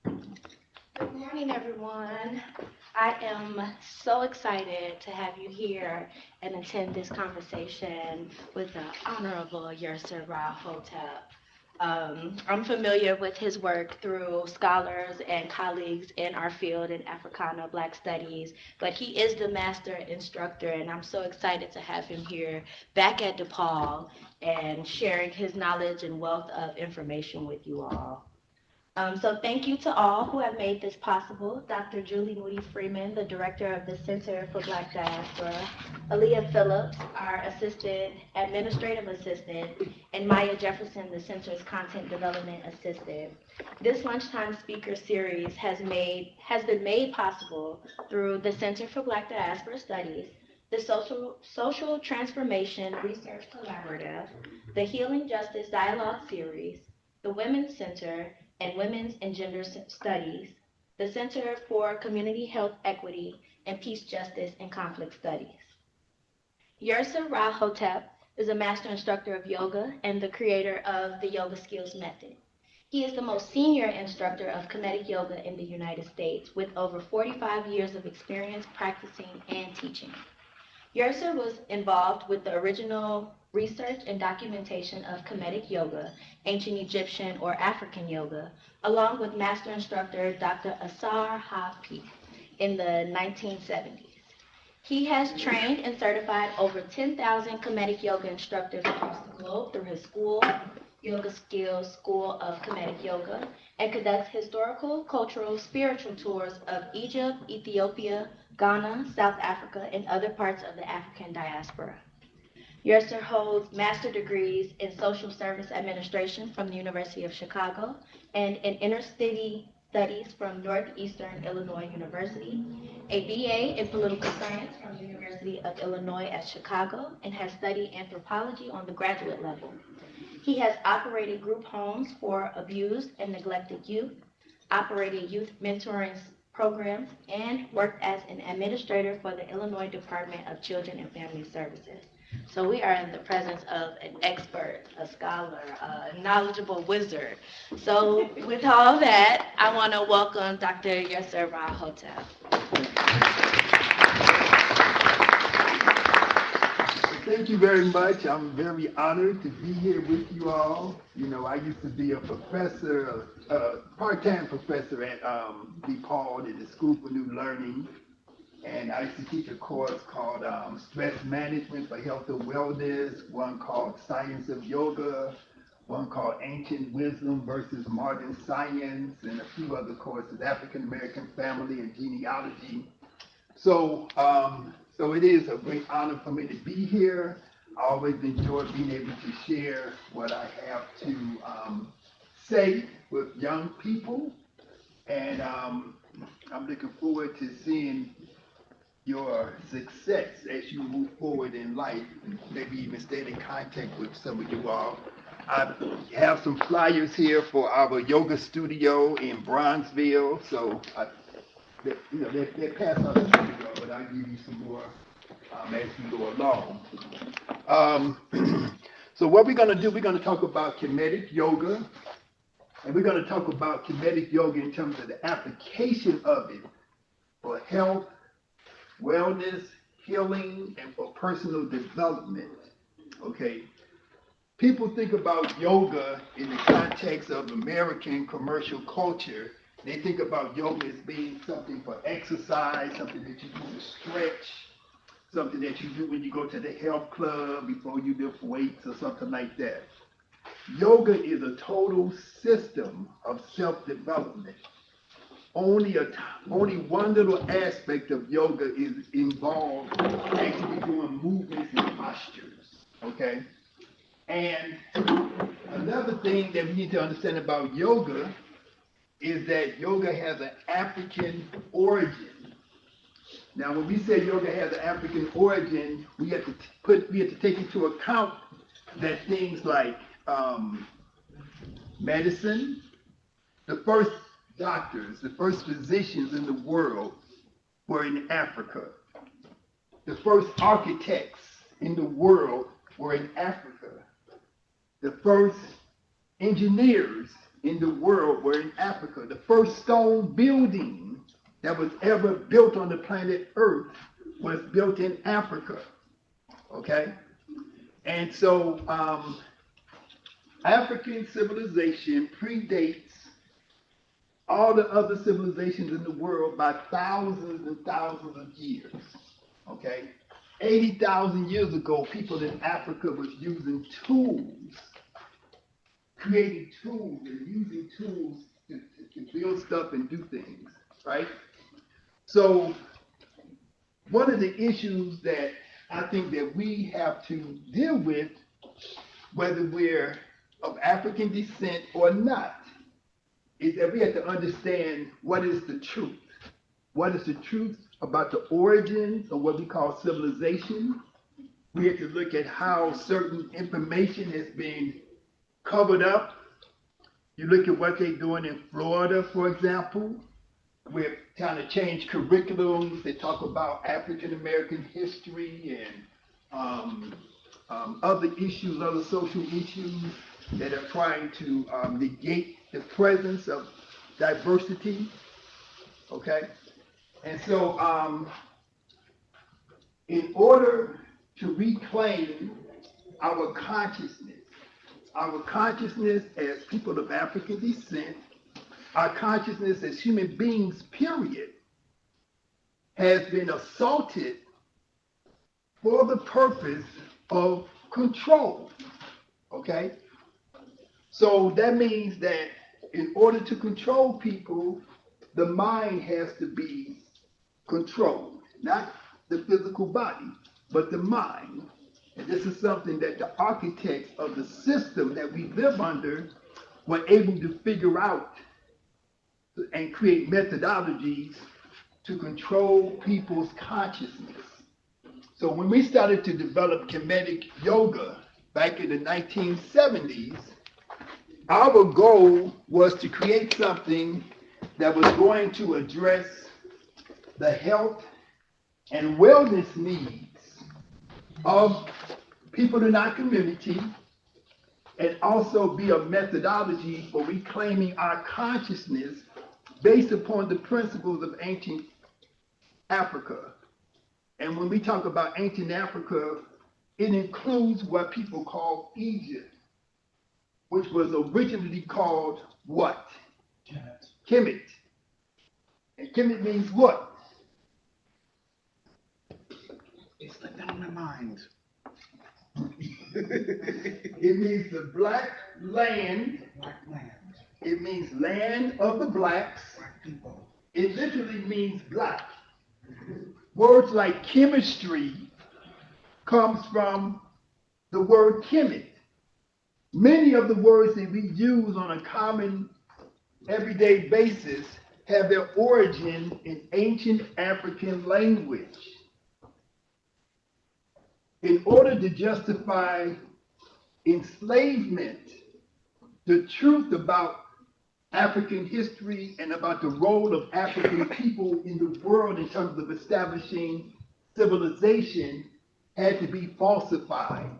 Good morning, everyone. I am so excited to have you here and attend this conversation with the Honorable Yirser Ra Hotep. I'm familiar with his work through scholars and colleagues in our field in Africana Black Studies, but he is the master instructor, and I'm so excited to have him here back at DePaul and sharing his knowledge and wealth of information with you all. So thank you to all who have made this possible. Dr. Julie Moody Freeman, the director of the Center for Black Diaspora, Aaliyah Phillips, our assistant, administrative assistant, and Maya Jefferson, the center's content development assistant. This lunchtime speaker series has been made possible through the Center for Black Diaspora Studies, the Social Transformation Research Collaborative, the Healing Justice Dialogue Series, the Women's Center, and Women's and Gender Studies, the Center for Community Health Equity and Peace, Justice, and Conflict Studies. Yirser Ra Hotep is a master instructor of yoga and the creator of the YogaSkills Method. He is the most senior instructor of Kemetic Yoga in the United States with over 45 years of experience practicing and teaching. Yirser was involved with the original research and documentation of Kemetic Yoga, ancient Egyptian or African yoga, along with master instructor Dr. Yirser Hotep in the 1970s. He has trained and certified over 10,000 Kemetic Yoga instructors across the globe through his school, YogaSkills School of Kemetic Yoga, and conducts historical, cultural, spiritual tours of Egypt, Ethiopia, Ghana, South Africa, and other parts of the African diaspora. Yirser holds master degrees in social service administration from the University of Chicago and in inner city studies from Northeastern Illinois University, a BA in political science from the University of Illinois at Chicago, and has studied anthropology on the graduate level. He has operated group homes for abused and neglected youth, operated youth mentoring programs, and worked as an administrator for the Illinois Department of Children and Family Services. So we are in the presence of an expert, a scholar, a knowledgeable wizard. So with all that, I want to welcome Dr. Yirser Ra Hotep. Thank you very much. I'm very honored to be here with you all. You know, I used to be a professor, a part-time professor at DePaul in the School for New Learning. And I used to teach a course called Stress Management for Health and Wellness, one called Science of Yoga, one called Ancient Wisdom versus Modern Science, and a few other courses, African American Family and Genealogy. So it is a great honor for me to be here. I always enjoy being able to share what I have to say with young people, and I'm looking forward to seeing your success as you move forward in life, and maybe even stay in contact with some of you all. I have some flyers here for our yoga studio in Bronzeville, so they pass out the studio, but I'll give you some more as we go along. So what we're going to do, we're going to talk about Kemetic Yoga, and we're going to talk about Kemetic Yoga in terms of the application of it for health, wellness, healing, and for personal development. Okay. People think about yoga in the context of American commercial culture. They think about yoga as being something for exercise, something that you do to stretch, something that you do when you go to the health club before you lift weights or something like that. Yoga is a total system of self-development. Only one little aspect of yoga is involved actually doing movements and postures. Okay? And another thing that we need to understand about yoga is that yoga has an African origin. Now, when we say yoga has an African origin, we have to take into account that things like medicine, the first doctors, the first physicians in the world were in Africa. The first architects in the world were in Africa. The first engineers in the world were in Africa. The first stone building that was ever built on the planet Earth was built in Africa. Okay? And so African civilization predates all the other civilizations in the world by thousands and thousands of years. Okay? 80,000 years ago, people in Africa was using tools, creating tools and using tools to build stuff and do things, right? So one of the issues that I think that we have to deal with, whether we're of African descent or not, is that we have to understand what is the truth. What is the truth about the origins of what we call civilization? We have to look at how certain information has been covered up. You look at what they're doing in Florida, for example. We're trying to change curriculums. They talk about African American history and other issues, other social issues that are trying to negate the presence of diversity. Okay? And so, in order to reclaim our consciousness as people of African descent, our consciousness as human beings, period, has been assaulted for the purpose of control. Okay? So that means that in order to control people, the mind has to be controlled, not the physical body, but the mind. And this is something that the architects of the system that we live under were able to figure out and create methodologies to control people's consciousness. So when we started to develop Kemetic Yoga back in the 1970s, our goal was to create something that was going to address the health and wellness needs of people in our community, and also be a methodology for reclaiming our consciousness based upon the principles of ancient Africa. And when we talk about ancient Africa, it includes what people call Egypt, which was originally called what? Kemet. Kemet. And Kemet means what? It's like that on my mind. It means the black land. Black land. It means land of the blacks. Black people. It literally means black. Words like chemistry comes from the word Kemet. Many of the words that we use on a common everyday basis have their origin in ancient African language. In order to justify enslavement, the truth about African history and about the role of African people in the world in terms of establishing civilization had to be falsified.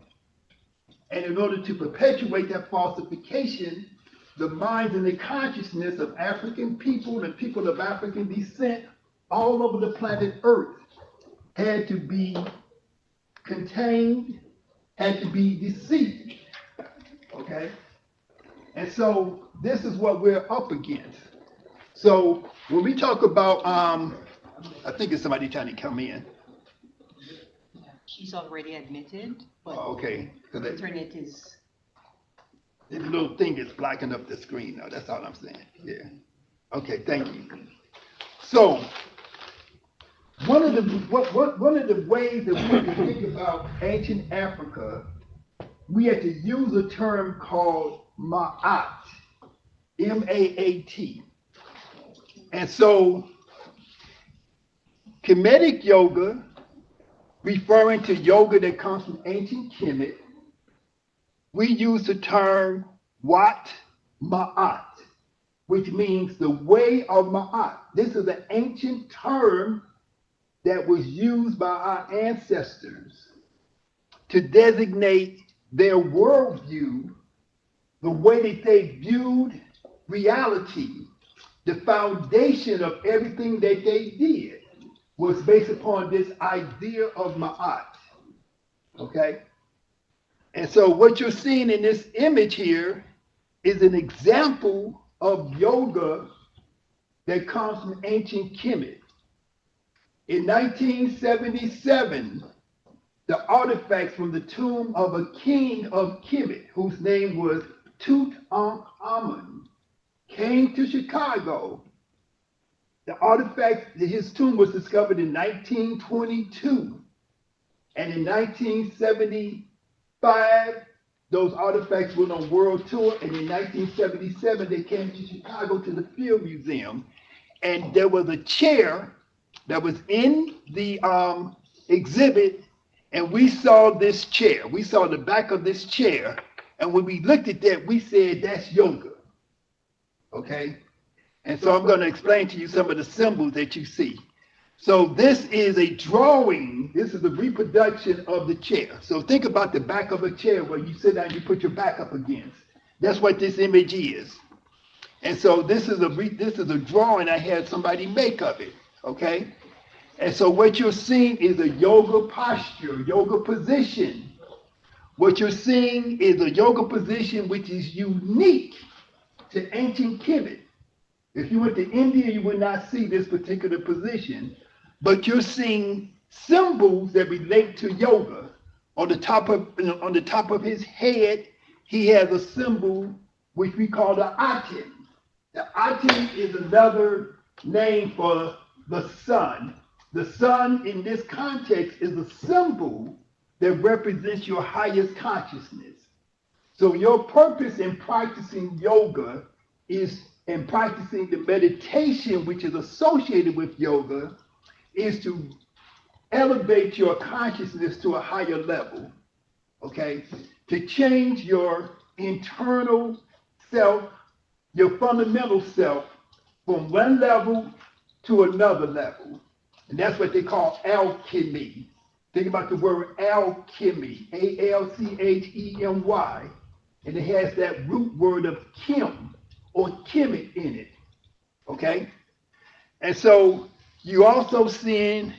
And in order to perpetuate that falsification, the minds and the consciousness of African people and people of African descent all over the planet Earth had to be contained, had to be deceived. Okay? And so this is what we're up against. So when we talk about, I think it's somebody trying to come in. She's already admitted, but Oh, okay. So the that, internet is. this little thing is blocking up the screen now. That's all I'm saying. Yeah. Okay, thank you. So one of the ways that we can think about ancient Africa, we had to use a term called Ma'at, M-A-A-T. And so Kemetic Yoga, referring to yoga that comes from ancient Kemet, we use the term Wat Ma'at, which means the way of Ma'at. This is an ancient term that was used by our ancestors to designate their worldview, the way that they viewed reality, the foundation of everything that they did was based upon this idea of Ma'at. Okay? And so what you're seeing in this image here is an example of yoga that comes from ancient Kemet. In 1977, the artifacts from the tomb of a king of Kemet, whose name was Tutankhamun, came to Chicago. The artifact, his tomb was discovered in 1922. And in 1975, those artifacts went on world tour. And in 1977, they came to Chicago to the Field Museum. And there was a chair that was in the exhibit. And we saw this chair. We saw the back of this chair. And when we looked at that, we said, that's yoga. Okay? And so I'm going to explain to you some of the symbols that you see. So this is a drawing. This is a reproduction of the chair. So think about the back of a chair where you sit down and you put your back up against. That's what this image is. And so this is a drawing I had somebody make of it. Okay? And so what you're seeing is a yoga posture, yoga position. What you're seeing is a yoga position which is unique to ancient Kemet. If you went to India, you would not see this particular position, but you're seeing symbols that relate to yoga. On the top of his head, he has a symbol which we call the aten. The aten is another name for the sun. The sun in this context is a symbol that represents your highest consciousness. So your purpose in practicing yoga is and practicing the meditation which is associated with yoga is to elevate your consciousness to a higher level, okay? To change your internal self, your fundamental self, from one level to another level. And that's what they call alchemy. Think about the word alchemy, Alchemy, and it has that root word of chem, or Kemet in it, okay? And so you also seeing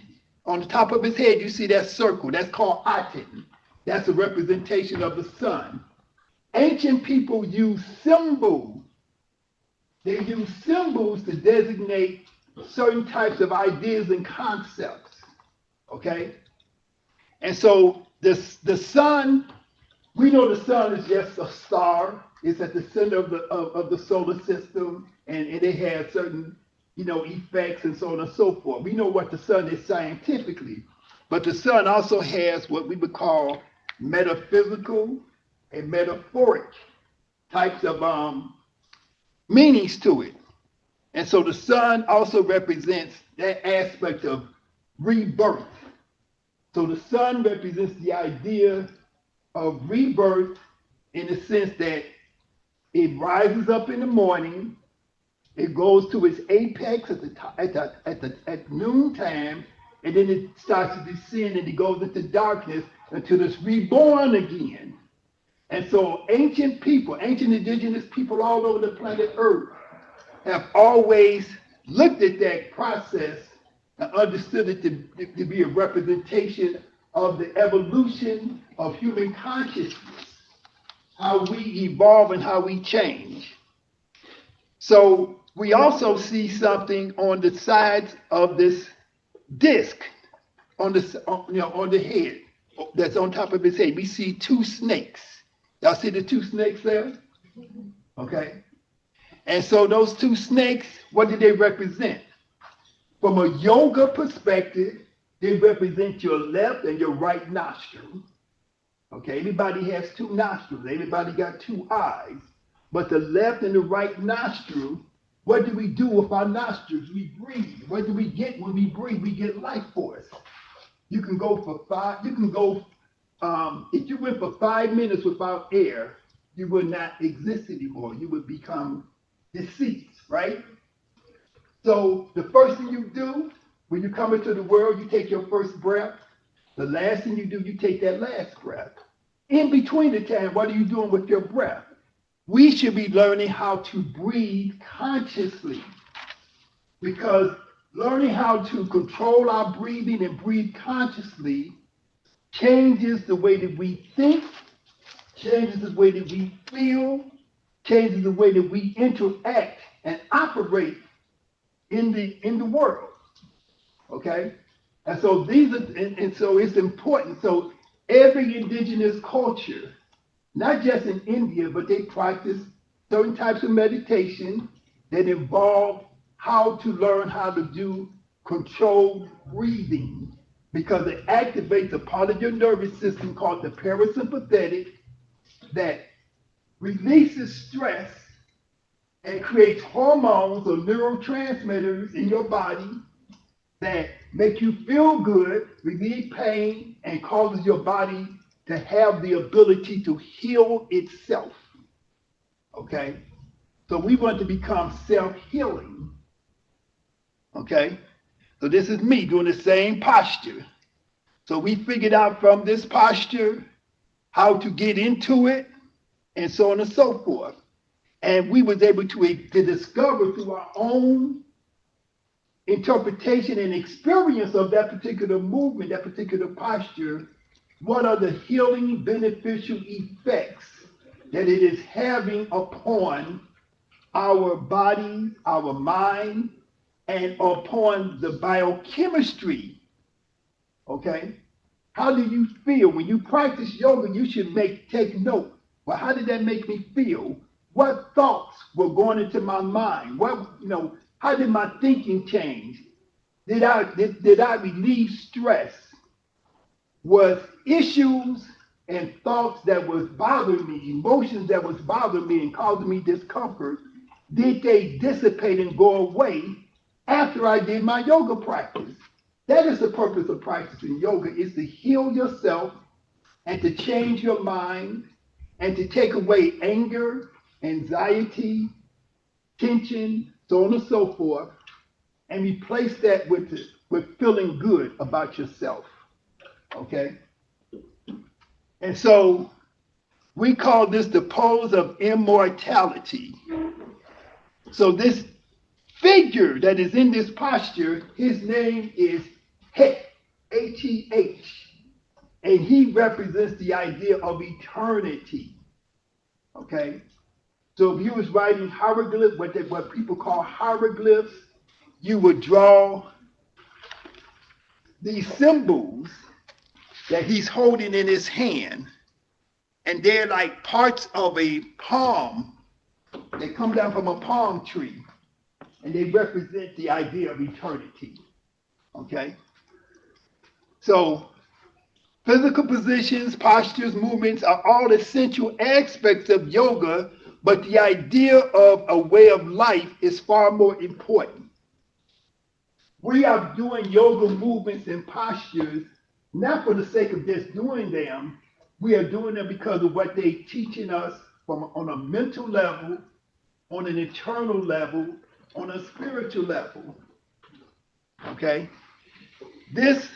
on the top of his head, you see that circle, that's called aten. That's a representation of the sun. Ancient people use symbols. They use symbols to designate certain types of ideas and concepts, okay? And so the sun, we know the sun is just a star. It's at the center of the solar system, and it has certain, effects and so on and so forth. We know what the sun is scientifically, but the sun also has what we would call metaphysical and metaphoric types of meanings to it. And so the sun also represents that aspect of rebirth. So the sun represents the idea of rebirth in the sense that it rises up in the morning, it goes to its apex at noontime, and then it starts to descend and it goes into darkness until it's reborn again. And so ancient indigenous people all over the planet Earth have always looked at that process and understood it to be a representation of the evolution of human consciousness, how we evolve and how we change. So we also see something on the sides of this disc, on the head, that's on top of his head. We see two snakes. Y'all see the two snakes there? Okay. And so those two snakes, what do they represent? From a yoga perspective, they represent your left and your right nostril. Okay, everybody has two nostrils. Everybody got two eyes. But the left and the right nostril, what do we do with our nostrils? We breathe. What do we get when we breathe? We get life force. You can go if you went for 5 minutes without air, you would not exist anymore. You would become deceased, right? So the first thing you do when you come into the world, you take your first breath. The last thing you do, you take that last breath. In between the time, what are you doing with your breath? we should be learning how to breathe consciously, because learning how to control our breathing and breathe consciously changes the way that we think, changes the way that we feel, changes the way that we interact and operate in the world. Okay? And so so it's important. So every indigenous culture, not just in India, but they practice certain types of meditation that involve how to learn how to do controlled breathing, because it activates a part of your nervous system called the parasympathetic that releases stress and creates hormones or neurotransmitters in your body that make you feel good, relieve pain, and causes your body to have the ability to heal itself. Okay? So we want to become self-healing. Okay? So this is me doing the same posture. So we figured out from this posture how to get into it, and so on and so forth. And we was able to discover through our own interpretation and experience of that particular movement, that particular posture, what are the healing beneficial effects that it is having upon our bodies, our mind, and upon the biochemistry. Okay? How do you feel? When you practice yoga, you should take note. Well, how did that make me feel? What thoughts were going into my mind? How did my thinking change? Did I relieve stress? Was issues and thoughts that was bothering me, emotions that was bothering me and causing me discomfort, did they dissipate and go away after I did my yoga practice? That is the purpose of practicing yoga, is to heal yourself and to change your mind and to take away anger, anxiety, tension, so on and so forth, and replace that with feeling good about yourself. Okay? And so we call this the pose of immortality. So this figure that is in this posture, his name is Het, H-E-H, and he represents the idea of eternity. Okay? So if you was writing hieroglyphs, what people call hieroglyphs, you would draw these symbols that he's holding in his hand, and they're like parts of a palm. They come down from a palm tree, and they represent the idea of eternity. Okay? So physical positions, postures, movements are all essential aspects of yoga, but the idea of a way of life is far more important. We are doing yoga movements and postures not for the sake of just doing them. We are doing them because of what they're teaching us on a mental level, on an eternal level, on a spiritual level. Okay? This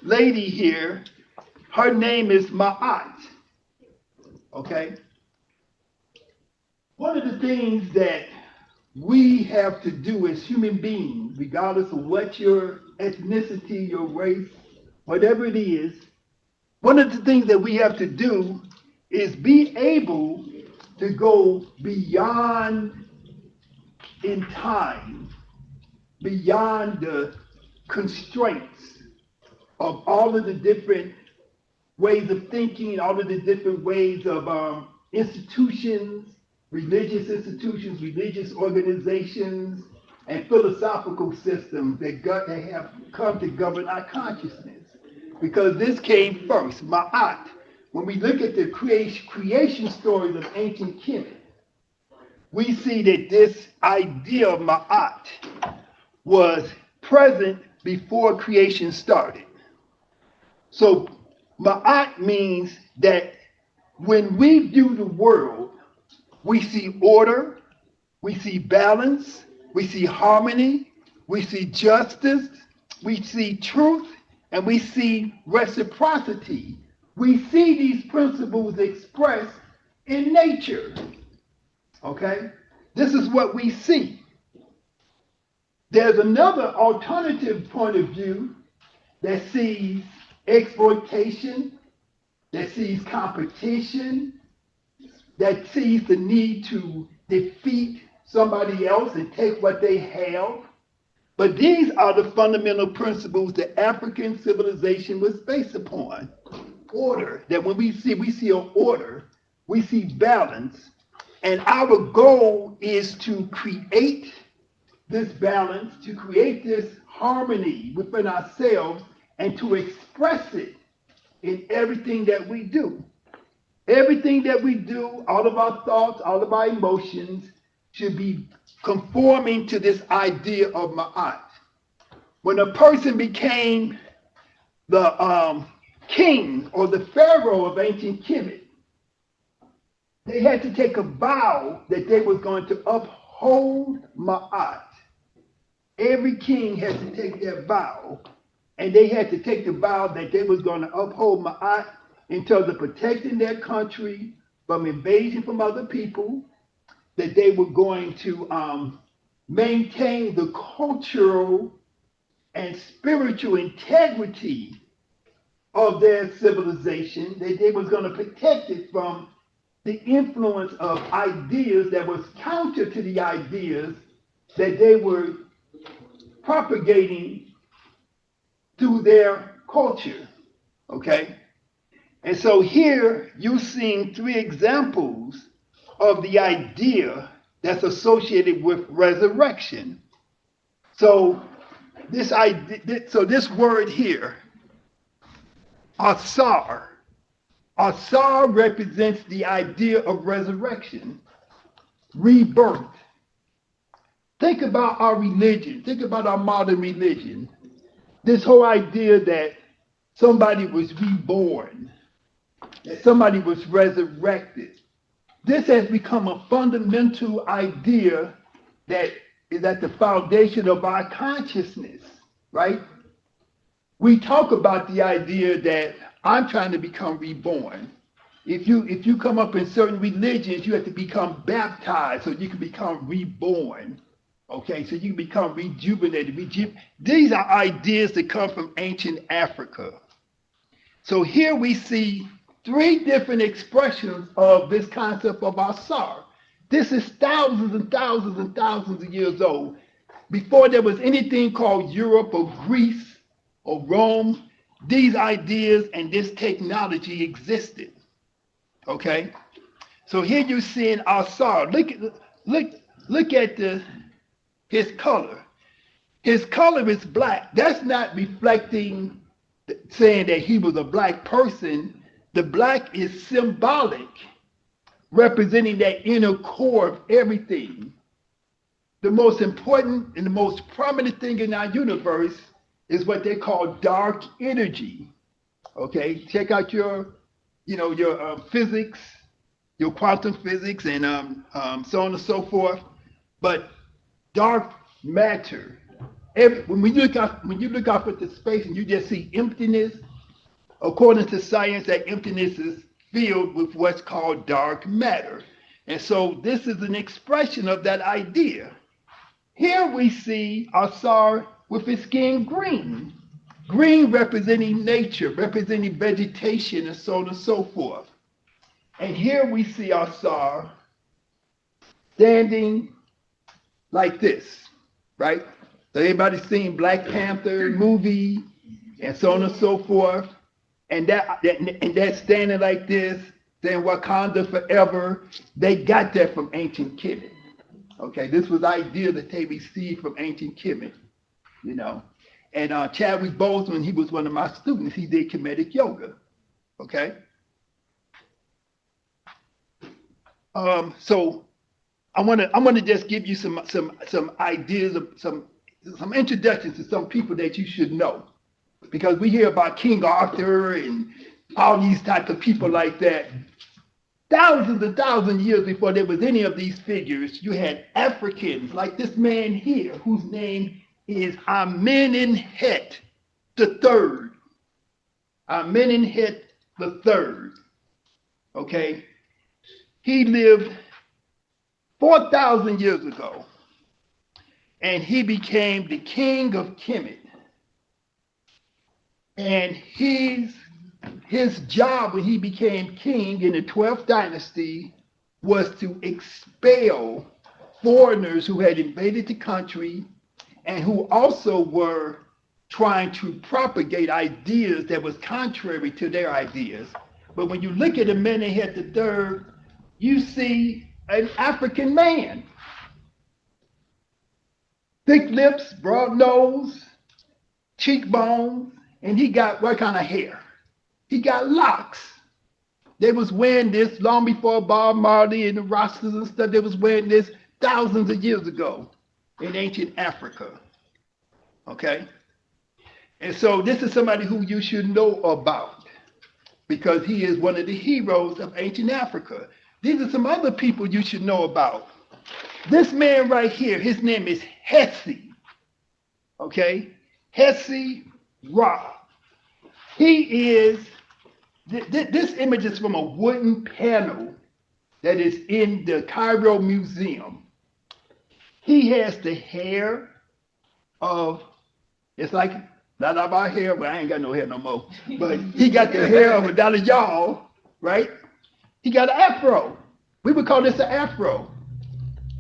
lady here, her name is Ma'at. Okay? One of the things that we have to do as human beings, regardless of what your ethnicity, your race, whatever it is, one of the things that we have to do is be able to go beyond in time, beyond the constraints of all of the different ways of thinking, all of the different ways of institutions, religious organizations, and philosophical systems that have come to govern our consciousness. Because this came first, Ma'at. When we look at the creation stories of ancient Kemet, we see that this idea of Ma'at was present before creation started. So Ma'at means that when we view the world, we see order, we see balance, we see harmony, we see justice, we see truth, and we see reciprocity. We see these principles expressed in nature. Okay? This is what we see. There's another alternative point of view that sees exploitation, that sees competition, that sees the need to defeat somebody else and take what they have. But these are the fundamental principles that African civilization was based upon. Order, that when we see an order, we see balance, and our goal is to create this balance, to create this harmony within ourselves, and to express it in everything that we do. Everything that we do, all of our thoughts, all of our emotions, should be conforming to this idea of Ma'at. When a person became the king or the pharaoh of ancient Kemet, they had to take a vow that they were going to uphold Ma'at. Every king had to take their vow, and they had to take the vow that they was going to uphold Ma'at in terms of protecting their country from invasion from other people, that they were going to maintain the cultural and spiritual integrity of their civilization, that they was going to protect it from the influence of ideas that was counter to the ideas that they were propagating through their culture. Okay? And so here you're seeing three examples of the idea that's associated with resurrection. So this word here, asar, asar represents the idea of resurrection, rebirth. Think about our religion. Think about our modern religion. This whole idea that somebody was reborn, that somebody was resurrected. This has become a fundamental idea that is at the foundation of our consciousness, right? We talk about the idea that I'm trying to become reborn. If you come up in certain religions, you have to become baptized so you can become reborn. Okay, so you can become rejuvenated. These are ideas that come from ancient Africa. So here we see three different expressions of this concept of asar. This is thousands and thousands and thousands of years old. Before there was anything called Europe or Greece or Rome, these ideas and this technology existed. Okay? So here you're seeing asar. Look at his color. His color is black. That's not reflecting saying that he was a black person. The black is symbolic, representing that inner core of everything. The most important and the most prominent thing in our universe is what they call dark energy. Okay, check out your physics, your quantum physics, and so on and so forth. But dark matter. When you look up at the space and you just see emptiness, according to science, that emptiness is filled with what's called dark matter. And so this is an expression of that idea. Here we see Asar with his skin green. Green representing nature, representing vegetation, and so on and so forth. And here we see Asar standing like this, right? So everybody's seen Black Panther movie and so on and so forth. And that standing like this, saying Wakanda forever, they got that from ancient Kemet. Okay, this was the idea that they received from ancient Kemet, you know. And Chadwick Boseman, he was one of my students. He did Kemetic Yoga. Okay. So I want to just give you some ideas of some introductions to some people that you should know, because we hear about King Arthur and all these types of people like that. Thousands and thousands of years before there was any of these figures, you had Africans like this man here, whose name is Amenemhet III. Amenemhet III. Okay, he lived 4,000 years ago. And he became the king of Kemet. And his job when he became king in the 12th dynasty was to expel foreigners who had invaded the country and who also were trying to propagate ideas that was contrary to their ideas. But when you look at Amenemhat III, you see an African man. Thick lips, broad nose, cheekbones, and he got what kind of hair? He got locks. They was wearing this long before Bob Marley and the Rastas and stuff. They was wearing this thousands of years ago in ancient Africa. Okay? And so this is somebody who you should know about because he is one of the heroes of ancient Africa. These are some other people you should know about. This man right here, his name is Yirser. Okay? Yirser Ra. He is, this image is from a wooden panel that is in the Cairo Museum. He has the hair of, it's like, not about hair, but I ain't got no hair no more. But he got the hair of a dollar y'all, right? He got an afro. We would call this an afro.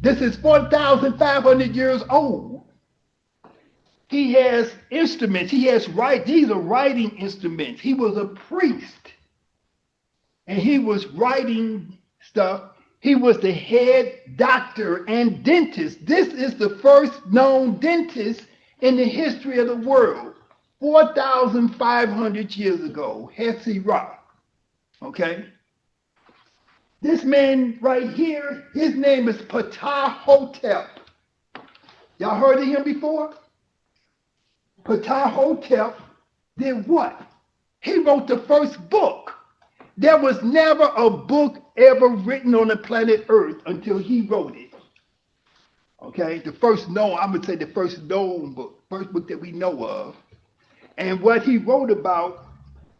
This is 4,500 years old. He has instruments. He has these are writing instruments. He was a priest. And he was writing stuff. He was the head doctor and dentist. This is the first known dentist in the history of the world. 4,500 years ago, Yirser Ra. Okay? This man right here, his name is Ptah Hotep. Y'all heard of him before? Ptah Hotep did what? He wrote the first book. There was never a book ever written on the planet Earth until he wrote it. Okay? The first known, I would say the first known book, first book that we know of. And what he wrote about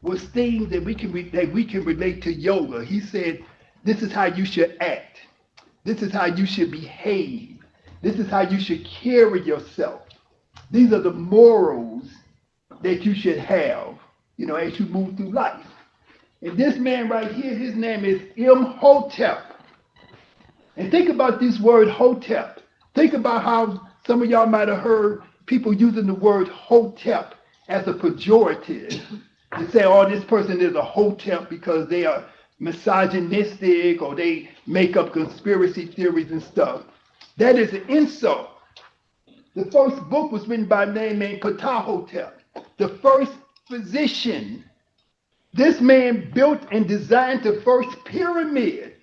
was things that we can relate to yoga. He said, this is how you should act. This is how you should behave. This is how you should carry yourself. These are the morals that you should have, as you move through life. And this man right here, his name is Hotep. And think about this word Hotep. Think about how some of y'all might have heard people using the word Hotep as a pejorative. They say, oh, this person is a Hotep because they are misogynistic or they make up conspiracy theories and stuff. That is an insult. The first book was written by a man named Ptah Hotep, the first physician. This man built and designed the first pyramid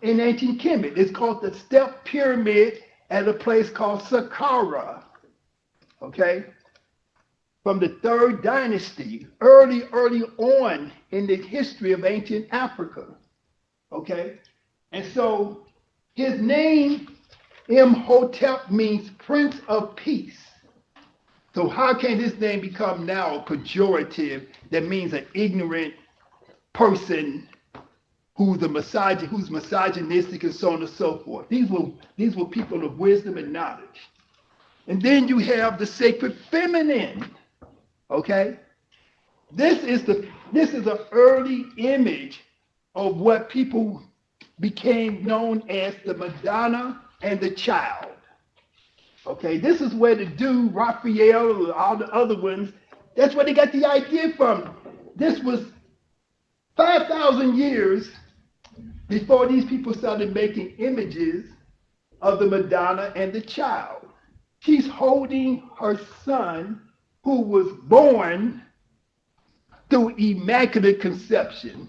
in ancient Kemet. It's called the Step Pyramid at a place called Saqqara. Okay? From the 3rd dynasty, early on in the history of ancient Africa. Okay? And so his name, Hotep, means Prince of Peace. So how can his name become now a pejorative that means an ignorant person who's misogynistic and so on and so forth? These were people of wisdom and knowledge. And then you have the sacred feminine. Okay? This is an early image of what people became known as the Madonna and the Child. Okay, this is where the dude, Raphael, or all the other ones, that's where they got the idea from. This was 5,000 years before these people started making images of the Madonna and the Child. She's holding her son who was born through immaculate conception.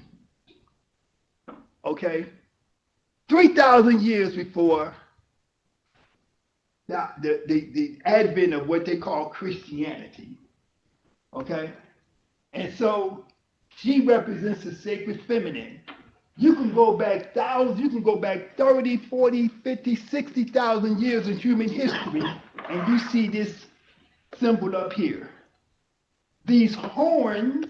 Okay? 3,000 years before the advent of what they call Christianity. Okay? And so she represents the sacred feminine. You can go back thousands, you can go back 30, 40, 50, 60,000 years in human history, and you see this symbol up here. These horns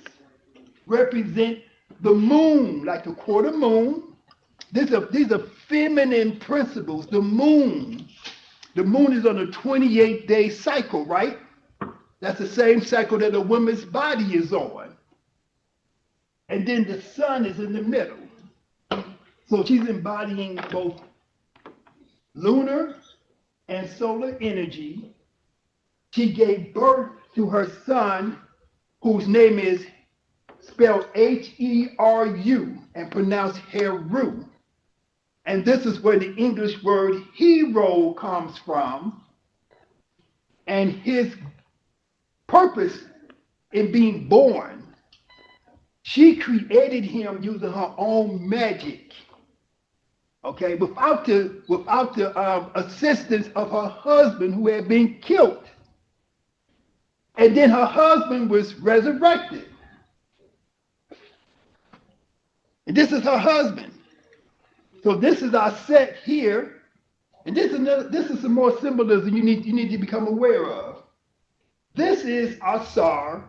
represent the moon, like the quarter moon. These are feminine principles. The moon is on a 28-day cycle, right? That's the same cycle that a woman's body is on. And then the sun is in the middle. So she's embodying both lunar and solar energy. She gave birth to her son, whose name is spelled Heru and pronounced Heru. And this is where the English word hero comes from. And his purpose in being born, she created him using her own magic. Okay, without the assistance of her husband who had been killed. And then her husband was resurrected. And this is her husband. So this is our set here. And this is some more symbolism you need to become aware of. This is Asar.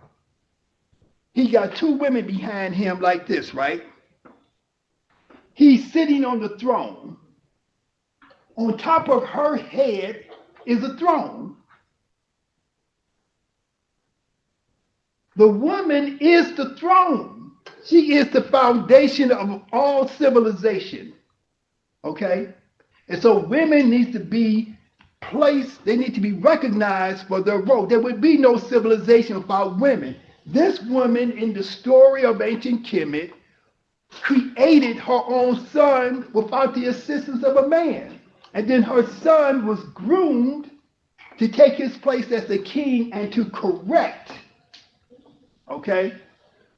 He got two women behind him like this, right? He's sitting on the throne. On top of her head is a throne. The woman is the throne. She is the foundation of all civilization. Okay? And so women need to be placed, they need to be recognized for their role. There would be no civilization without women. This woman in the story of ancient Kemet created her own son without the assistance of a man. And then her son was groomed to take his place as the king and to correct, okay,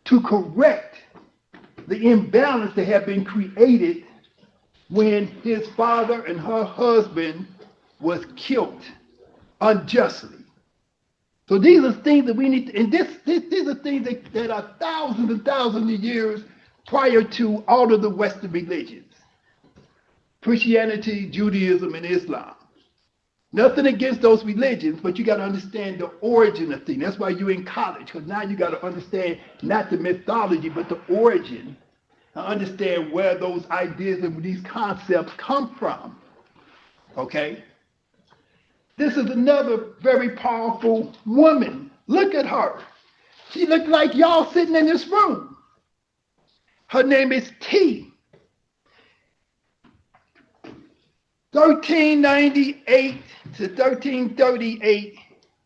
to correct the imbalance that had been created when his father and her husband was killed unjustly. So these are things that we need to, and these are things that are thousands and thousands of years prior to all of the Western religions. Christianity, Judaism, and Islam. Nothing against those religions, but you got to understand the origin of things. That's why you're in college, because now you got to understand not the mythology, but the origin. Understand where those ideas and these concepts come from. Okay? This is another very powerful woman. Look at her. She looked like y'all sitting in this room. Her name is T. 1398 to 1338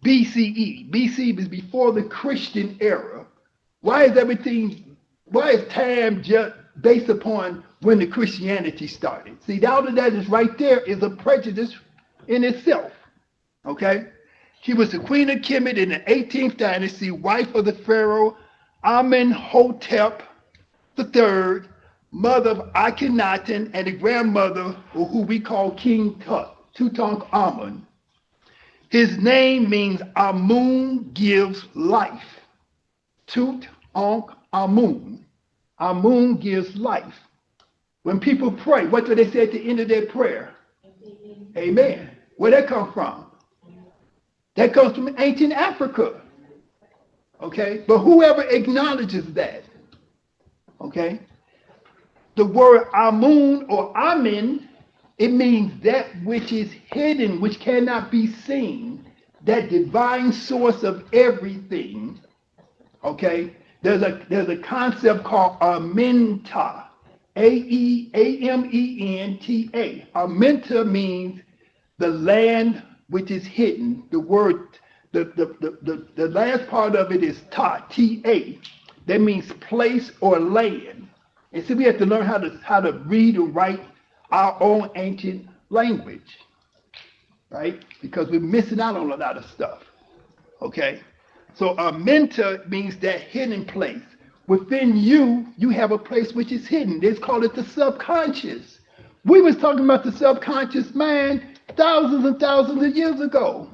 BCE. BC is before the Christian era. Why is time just based upon when the Christianity started? See, all of that is right there is a prejudice in itself. Okay? She was the queen of Kemet in the 18th dynasty, wife of the pharaoh Amenhotep III, mother of Akhenaten, and the grandmother of who we call King Tutankhamun. His name means Amun gives life. Tutankhamun. Amun gives life. When people pray, what do they say at the end of their prayer? Amen. Where that come from? That comes from ancient Africa. Okay? But whoever acknowledges that, okay? The word Amun or Amen, it means that which is hidden, which cannot be seen, that divine source of everything. Okay? There's a concept called Amenta. Aementa. Amenta means the land which is hidden. The word, the last part of it is ta, T-A. That means place or land. And so we have to learn how to read and write our own ancient language, right? Because we're missing out on a lot of stuff, okay? So Amenta means that hidden place. Within you, you have a place which is hidden. They call it the subconscious. We was talking about the subconscious mind thousands and thousands of years ago,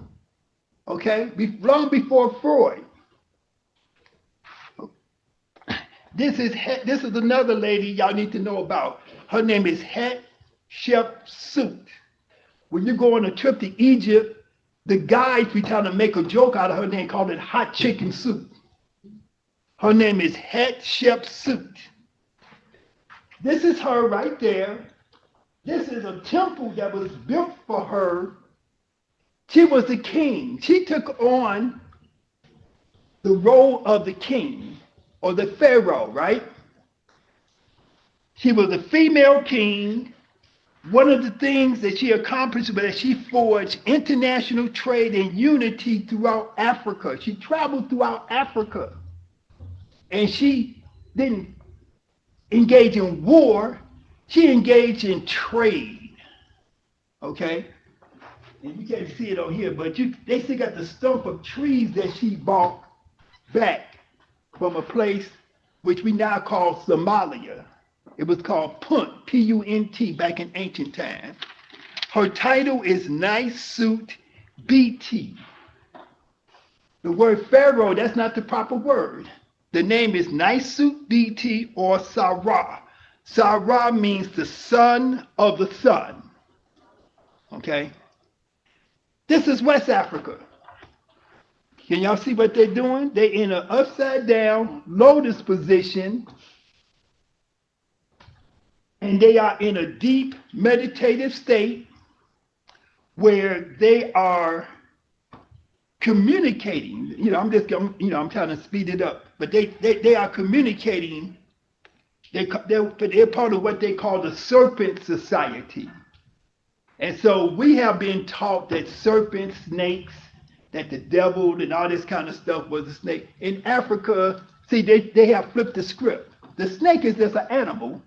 okay? Long before Freud. This is another lady y'all need to know about. Her name is Hatshepsut. When you go on a trip to Egypt, the guides be trying to make a joke out of her name, called it hot chicken soup. Her name is Hatshepsut. This is her right there. This is a temple that was built for her. She was the king. She took on the role of the king or the pharaoh, right? She was a female king. One of the things that she accomplished was that she forged international trade and unity throughout Africa. She traveled throughout Africa. And she didn't engage in war, she engaged in trade. Okay? And you can't see it on here, but they still got the stump of trees that she bought back from a place which we now call Somalia. It was called Punt, P-U-N-T, back in ancient times. Her title is Nice Suit BT. The word Pharaoh, that's not the proper word. The name is Nice Suit BT or Sarah. Sarah means the son of the sun. Okay? This is West Africa. Can y'all see what they're doing? They're in an upside down lotus position, and they are in a deep meditative state where they are communicating. I'm trying to speed it up, but they are communicating. They're part of what they call the serpent society. And so we have been taught that serpents, snakes, that the devil and all this kind of stuff was a snake. In Africa, see, they have flipped the script. The snake is just an animal,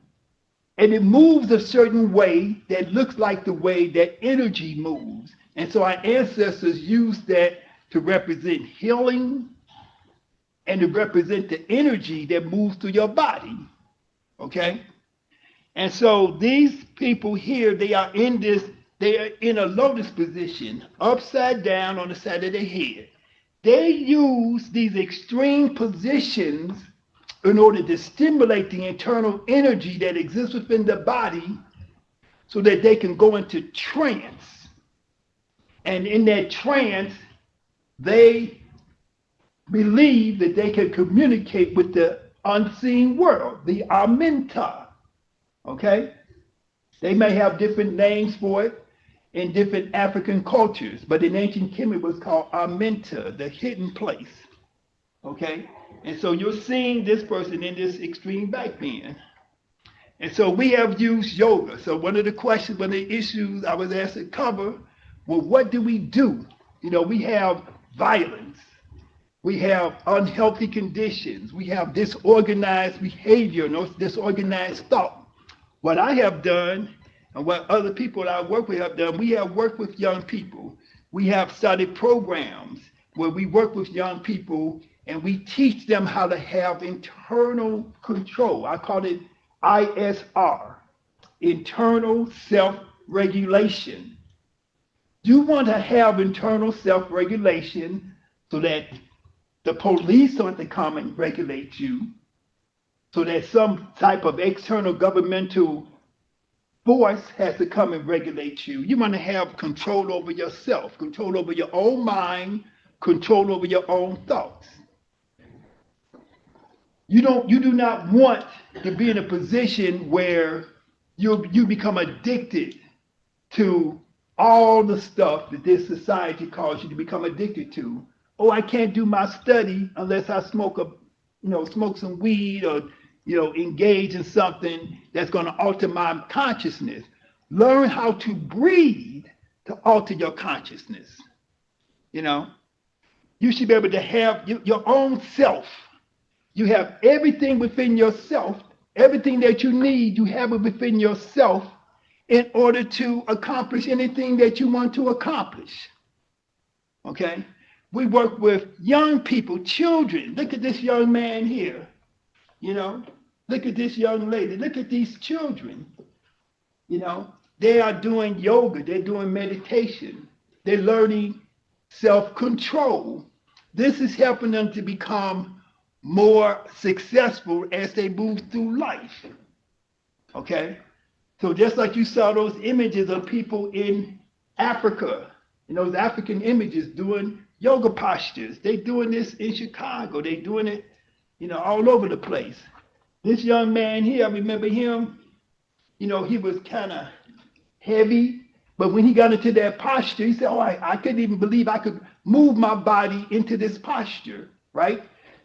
and it moves a certain way that looks like the way that energy moves. And so our ancestors used that to represent healing and to represent the energy that moves through your body. Okay? And so these people here, they are in a lotus position, upside down on the side of their head. They use these extreme positions in order to stimulate the internal energy that exists within the body so that they can go into trance. And in that trance, they believe that they can communicate with the unseen world, the Aminta. Okay? They may have different names for it in different African cultures, but in ancient Kemet it was called Aminta, the hidden place. Okay? And so you're seeing this person in this extreme back bend. And so we have used yoga. So one of the issues I was asked to cover, well, what do we do? We have violence. We have unhealthy conditions. We have disorganized behavior, disorganized thought. What I have done and what other people I work with have done, we have worked with young people. We have started programs where we work with young people and we teach them how to have internal control. I call it ISR, internal self-regulation. You want to have internal self-regulation so that the police don't have to come and regulate you, so that some type of external governmental force has to come and regulate you. You want to have control over yourself, control over your own mind, control over your own thoughts. You do not want to be in a position where you become addicted to all the stuff that this society calls you to become addicted to. Oh, I can't do my study unless I smoke some weed or engage in something that's going to alter my consciousness. Learn how to breathe to alter your consciousness. You should be able to have your own self. You have everything within yourself, everything that you need, you have it within yourself in order to accomplish anything that you want to accomplish. Okay? We work with young people, children. Look at this young man here. Look at this young lady. Look at these children. They are doing yoga. They're doing meditation. They're learning self-control. This is helping them to become more successful as they move through life. Okay? So just like you saw those images of people in Africa, those African images doing yoga postures. They're doing this in Chicago. They're doing it, all over the place. This young man here, I remember him, he was kind of heavy. But when he got into that posture, he said, "Oh, I couldn't even believe I could move my body into this posture, right?"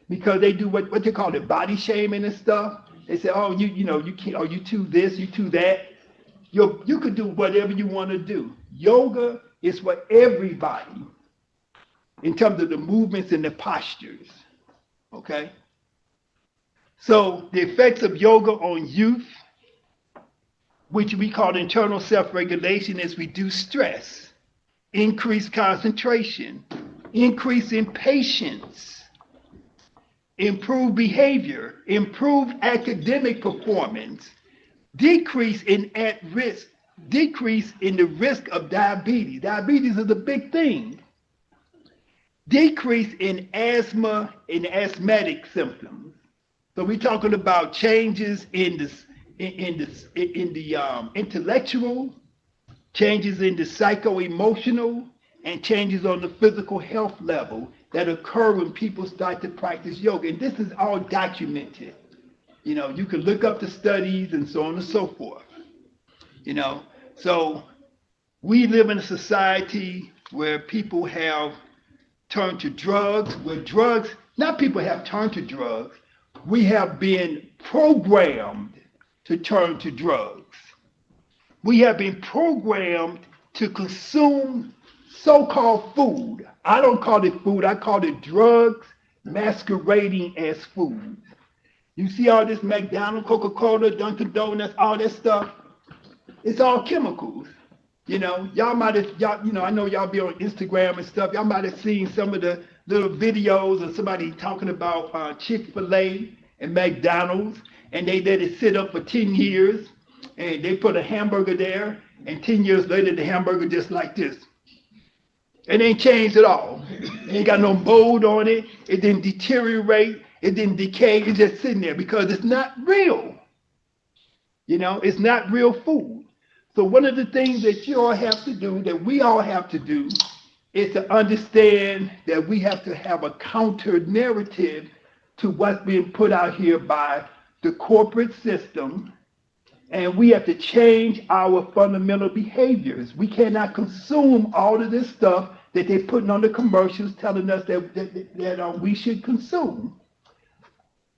Because they do what they call it, body shaming and stuff. They say, "Oh, you can't. Oh, you too this, you too that." You could do whatever you want to do. Yoga is for everybody in terms of the movements and the postures. Okay. So the effects of yoga on youth, which we call internal self-regulation, is reduce stress, increase concentration, increase in patience, improve behavior, improve academic performance, decrease in the risk of diabetes. Diabetes is a big thing. Decrease in asthma and asthmatic symptoms. So we're talking about changes in the intellectual, changes in the psycho-emotional, and changes on the physical health level that occur when people start to practice yoga. And this is all documented. You can look up the studies and so on and so forth. So we live in a society where people have turned to drugs, not people have turned to drugs, we have been programmed to turn to drugs. We have been programmed to consume so-called food. I don't call it food, I call it drugs masquerading as food. You see all this McDonald's, Coca-Cola, Dunkin' Donuts, all that stuff? It's all chemicals. Y'all might have, I know y'all be on Instagram and stuff. Y'all might have seen some of the little videos of somebody talking about Chick-fil-A and McDonald's, and they let it sit up for 10 years, and they put a hamburger there, and 10 years later, the hamburger just like this. It ain't changed at all. It ain't got no mold on it. It didn't deteriorate. It didn't decay. It's just sitting there because it's not real. It's not real food. So one of the things that you all have to do, that we all have to do, is to understand that we have to have a counter narrative to what's being put out here by the corporate system, and we have to change our fundamental behaviors. We cannot consume all of this stuff that they're putting on the commercials telling us that we should consume.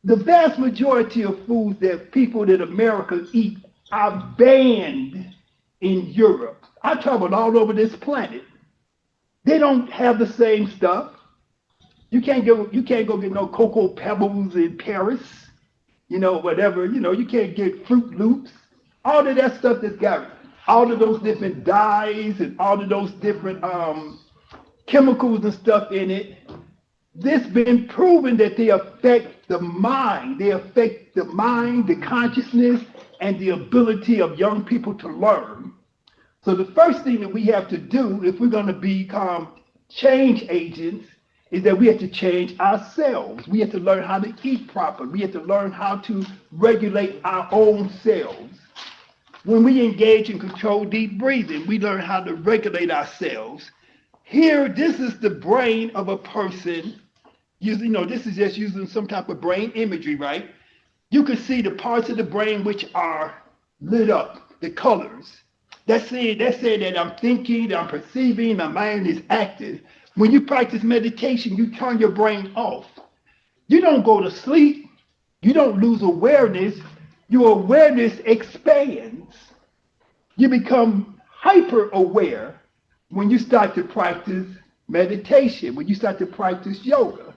The vast majority of foods that people in America eat are banned in Europe. I traveled all over this planet. They don't have the same stuff. You can't go get no cocoa pebbles in Paris, whatever. You can't get Fruit Loops. All of that stuff that's got all of those different dyes and all of those different chemicals and stuff in it. This been proven that they affect the mind. They affect the mind, the consciousness, and the ability of young people to learn. So the first thing that we have to do if we're going to become change agents is that we have to change ourselves. We have to learn how to eat proper. We have to learn how to regulate our own selves. When we engage in controlled deep breathing, we learn how to regulate ourselves. Here, this is the brain of a person. This is just using some type of brain imagery, right? You can see the parts of the brain which are lit up, the colors. That's saying that I'm thinking, that I'm perceiving, my mind is active. When you practice meditation, you turn your brain off. You don't go to sleep. You don't lose awareness. Your awareness expands. You become hyper aware when you start to practice meditation, when you start to practice yoga.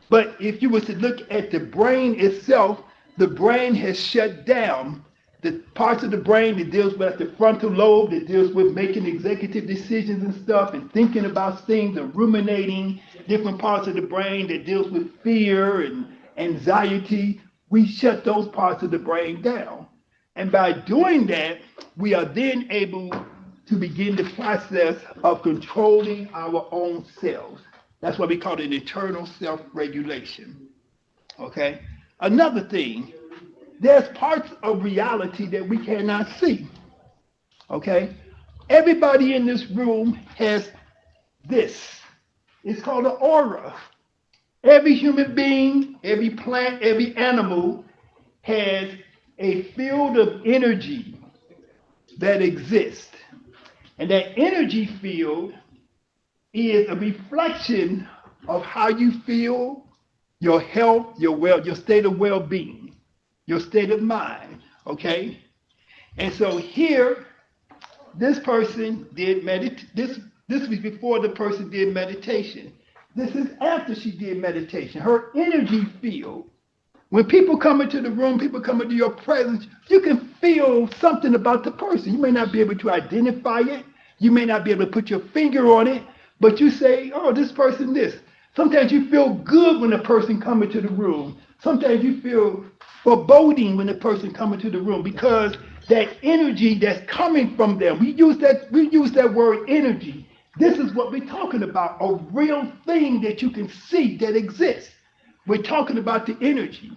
But if you were to look at the brain itself, the brain has shut down. The parts of the brain that deals with the frontal lobe, that deals with making executive decisions and stuff and thinking about things and ruminating, different parts of the brain that deals with fear and anxiety, we shut those parts of the brain down. And by doing that, we are then able to begin the process of controlling our own selves. That's why we call it internal self-regulation. Okay? Another thing, there's parts of reality that we cannot see. Okay? Everybody in this room has this. It's called an aura. Every human being, every plant, every animal has a field of energy that exist. And that energy field is a reflection of how you feel, your health, your state of well-being, your state of mind, okay? And so here, this person did this was before the person did meditation. This is after she did meditation. Her energy field. When people come into the room, people come into your presence, you can feel something about the person. You may not be able to identify it. You may not be able to put your finger on it, but you say, oh, this person this. Sometimes you feel good when a person comes into the room. Sometimes you feel foreboding when a person comes into the room because that energy that's coming from them. We use that word energy. This is what we're talking about, a real thing that you can see that exists. We're talking about the energy,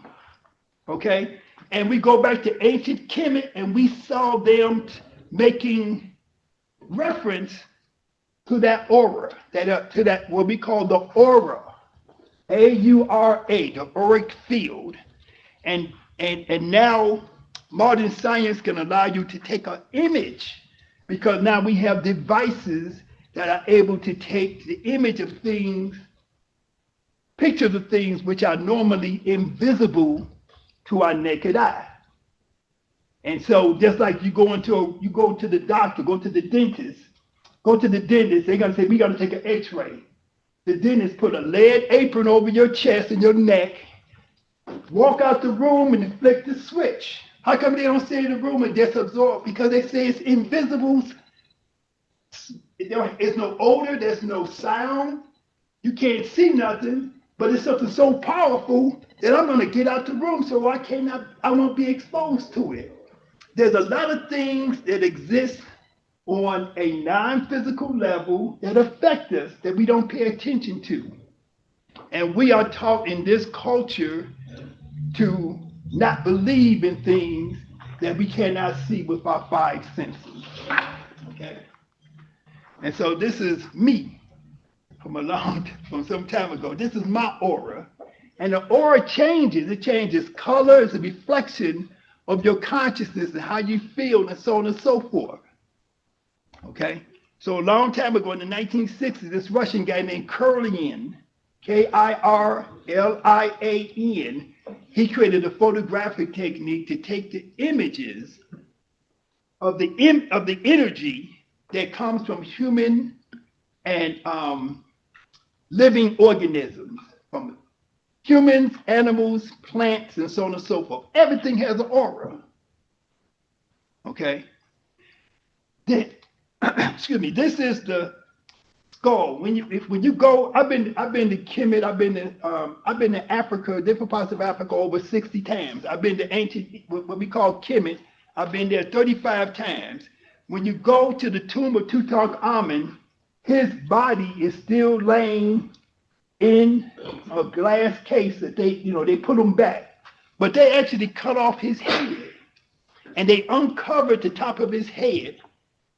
okay? And we go back to ancient Kemet and we saw them making reference to that aura, to that what we call the aura, A-U-R-A, the auric field. And now modern science can allow you to take an image because now we have devices that are able to take the image of things, pictures of things which are normally invisible to our naked eye. And so just like you go to the doctor, go to the dentist, they're gonna say, we gotta take an x-ray. The dentist put a lead apron over your chest and your neck, walk out the room and flick the switch. How come they don't stay in the room and just absorb? Because they say it's invisible. There's no odor, there's no sound. You can't see nothing, but it's something so powerful that I'm gonna get out the room so I won't be exposed to it. There's a lot of things that exist on a non-physical level that affect us that we don't pay attention to. And we are taught in this culture to not believe in things that we cannot see with our five senses. Okay? And so this is me from some time ago. This is my aura. And the aura changes. It changes color. It's a reflection of your consciousness and how you feel and so on and so forth. Okay? So a long time ago in the 1960s, this Russian guy named Kirlian, Kirlian, he created a photographic technique to take the images of the energy that comes from human and living organisms, from humans, animals, plants, and so on and so forth. Everything has an aura. Okay? Excuse me. This is the skull. When you go, I've been to Kemet. I've been to Africa, different parts of Africa, over 60 times. I've been to ancient, what we call Kemet. I've been there 35 times. When you go to the tomb of Tutankhamun, his body is still laying in a glass case that they put him back, but they actually cut off his head and they uncovered the top of his head.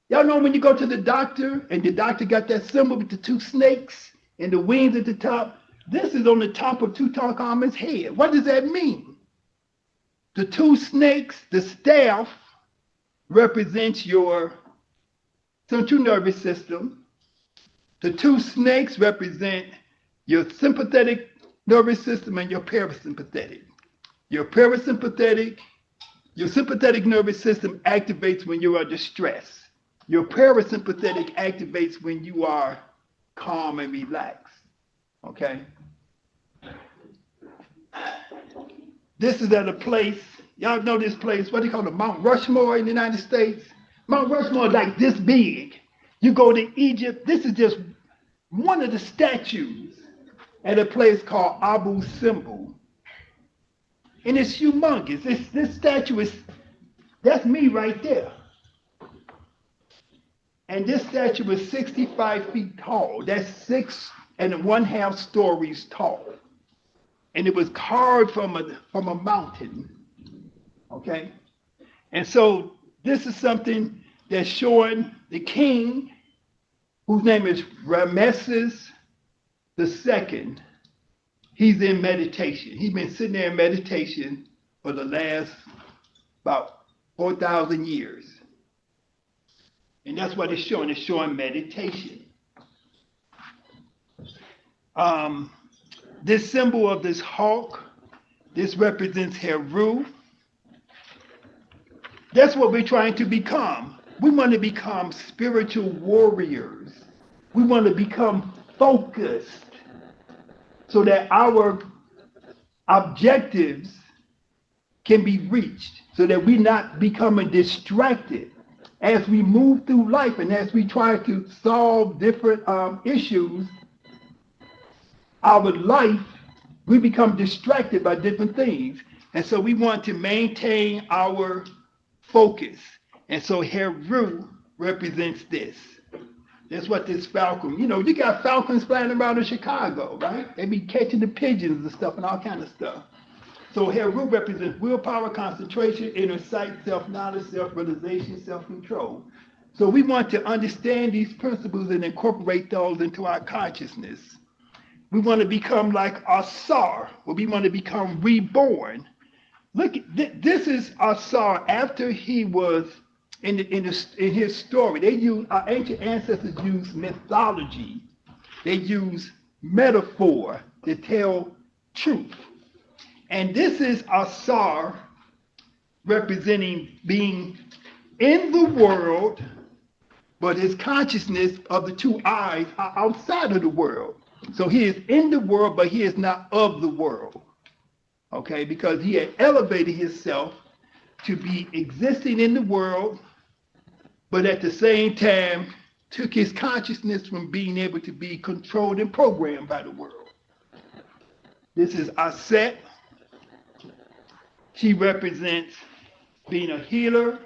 Y'all know when you go to the doctor and the doctor got that symbol with the two snakes and the wings at the top? This is on the top of Tutankhamun's head. What does that mean? The two snakes, the staff represents your central nervous system. The two snakes represent your sympathetic nervous system and your parasympathetic. Your sympathetic nervous system activates when you are distressed. Your parasympathetic activates when you are calm and relaxed. Okay? This is at a place, y'all know this place, what do you call it, Mount Rushmore in the United States? Mount Rushmore is like this big. You go to Egypt, this is just one of the statues at a place called Abu Simbel. And it's humongous. This statue that's me right there. And this statue is 65 feet tall. That's 6.5 stories tall. And it was carved from a mountain. Okay? And so this is something that's showing the king, whose name is Ramesses II. He's in meditation. He's been sitting there in meditation for the last about 4,000 years. And that's what it's showing. It's showing meditation. This symbol of this hawk, this represents Heru. That's what we're trying to become. We want to become spiritual warriors. We want to become focused so that our objectives can be reached, so that we're not becoming distracted as we move through life and as we try to solve different issues. Our life, we become distracted by different things. And so we want to maintain our focus. And so Heru represents this. That's what this falcon, you got falcons flying around in Chicago, right? They be catching the pigeons and stuff and all kind of stuff. So Heru represents willpower, concentration, inner sight, self-knowledge, self-realization, self-control. So we want to understand these principles and incorporate those into our consciousness. We want to become like Asar, or we want to become reborn. Look, this is Asar after he was in his story. Our ancient ancestors used mythology. They use metaphor to tell truth. And this is Asar representing being in the world, but his consciousness of the two eyes are outside of the world. So he is in the world, but he is not of the world. Okay, because he had elevated himself to be existing in the world, but at the same time took his consciousness from being able to be controlled and programmed by the world. This is Aset. She represents being a healer,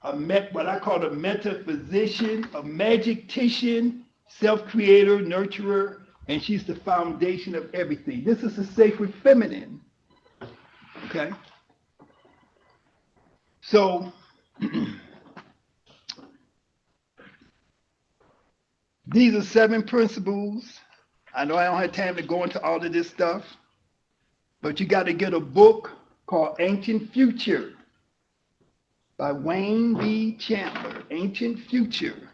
what I call a metaphysician, a magictician, self-creator, nurturer, and she's the foundation of everything. This is the sacred feminine. Okay? So, these are 7 principles. I know I don't have time to go into all of this stuff, but you got to get a book called Ancient Future by Wayne B. Chandler, Ancient Future.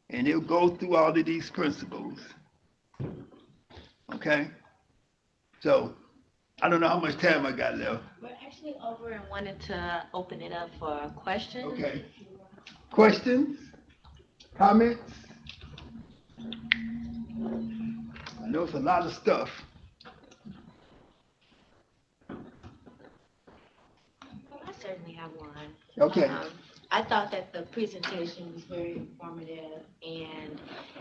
And it'll go through all of these principles. Okay? So, I don't know how much time I got left. We're actually over and wanted to open it up for questions. Okay. Questions? Comments? I know it's a lot of stuff. I certainly have one. Okay. I thought that the presentation was very informative and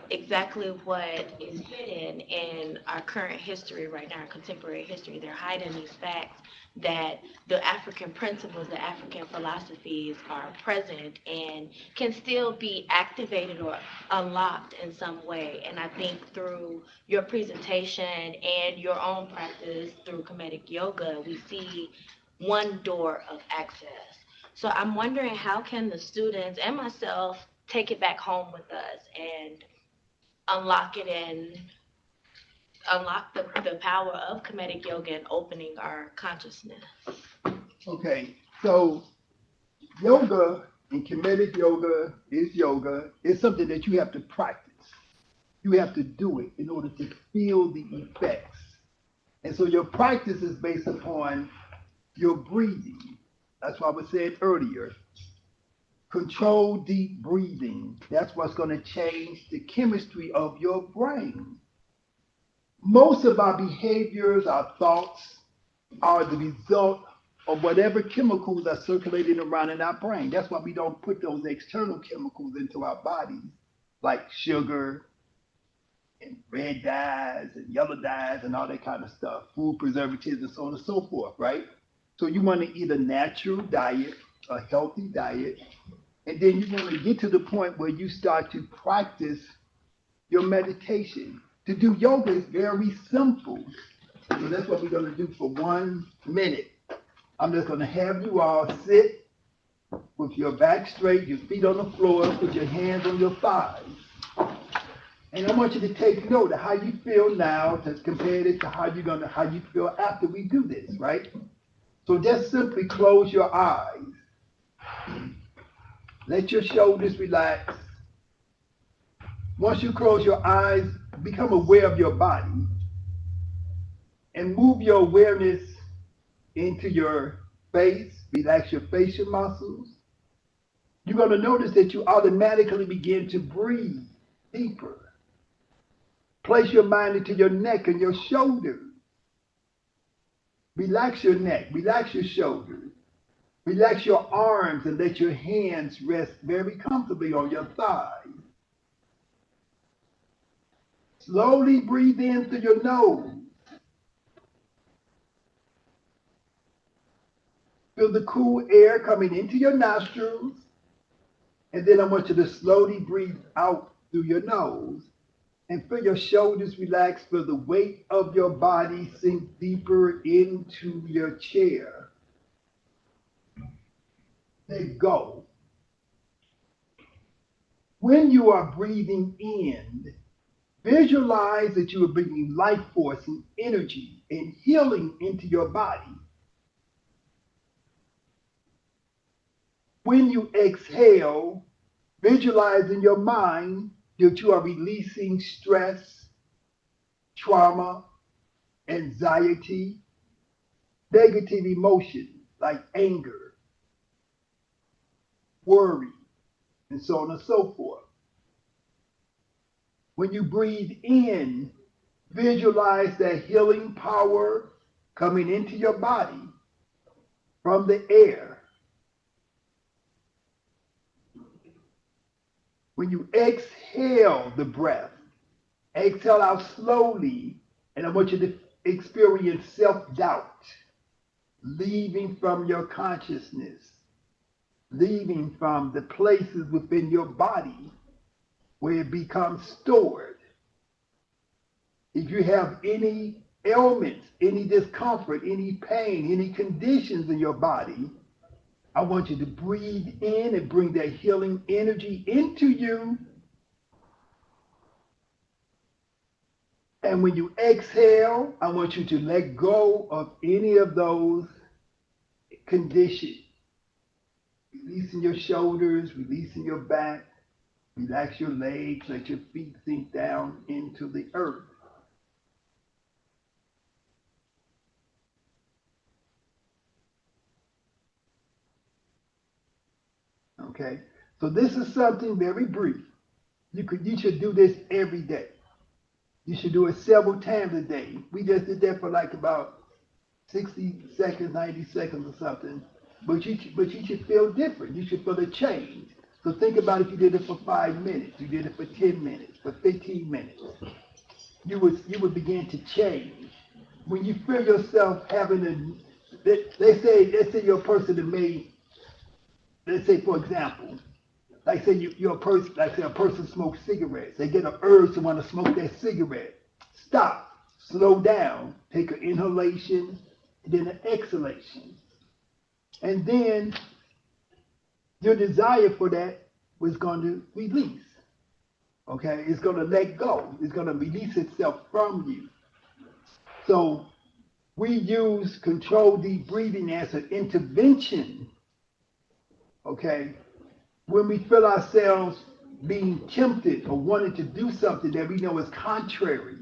exactly what is hidden in our current history right now, our contemporary history. They're hiding these facts that the African principles, the African philosophies are present and can still be activated or unlocked in some way. And I think through your presentation and your own practice through Kemetic Yoga, we see one door of access. So I'm wondering, how can the students and myself take it back home with us and unlock it and unlock the power of Kemetic Yoga and opening our consciousness? Okay. So yoga and Kemetic yoga is something that you have to practice. You have to do it in order to feel the effects. And so your practice is based upon your breathing. That's what I said earlier. Control deep breathing. That's what's going to change the chemistry of your brain. Most of our behaviors, our thoughts, are the result of whatever chemicals are circulating around in our brain. That's why we don't put those external chemicals into our bodies, like sugar and red dyes and yellow dyes and all that kind of stuff, food preservatives and so on and so forth, right? So you want to eat a natural diet, a healthy diet, and then you want to get to the point where you start to practice your meditation. To do yoga is very simple. So that's what we're going to do for 1 minute. I'm just going to have you all sit with your back straight, your feet on the floor, put your hands on your thighs. And I want you to take note of how you feel now to compare it to how you feel after we do this, right? So just simply close your eyes. Let your shoulders relax. Once you close your eyes, become aware of your body and move your awareness into your face. Relax your facial muscles. You're going to notice that you automatically begin to breathe deeper. Place your mind into your neck and your shoulders. Relax your neck, relax your shoulders, relax your arms and let your hands rest very comfortably on your thighs. Slowly breathe in through your nose. Feel the cool air coming into your nostrils. And then I want you to slowly breathe out through your nose. And feel your shoulders relax. Feel the weight of your body sink deeper into your chair. Let go. When you are breathing in, visualize that you are bringing life force and energy and healing into your body. When you exhale, visualize in your mind that you are releasing stress, trauma, anxiety, negative emotions like anger, worry, and so on and so forth. When you breathe in, visualize that healing power coming into your body from the air. When you exhale the breath, exhale out slowly, and I want you to experience self-doubt leaving from your consciousness, leaving from the places within your body where it becomes stored. If you have any ailments, any discomfort, any pain, any conditions in your body, I want you to breathe in and bring that healing energy into you. And when you exhale, I want you to let go of any of those conditions. Releasing your shoulders, releasing your back, relax your legs, let your feet sink down into the earth. Okay? So this is something very brief. You should do this every day. You should do it several times a day. We just did that for like about 60 seconds, 90 seconds or something. But you should feel different. You should feel a change. So think about if you did it for 5 minutes, you did it for 10 minutes, for 15 minutes. You would begin to change. When you feel yourself having let's say you're a person that may, let's say for example, like say you're a person, like say a person smokes cigarettes. They get an urge to want to smoke that cigarette. Stop, slow down, take an inhalation, and then an exhalation. And then your desire for that was going to release. Okay, it's going to let go. It's going to release itself from you. So we use controlled deep breathing as an intervention. Okay, when we feel ourselves being tempted or wanting to do something that we know is contrary,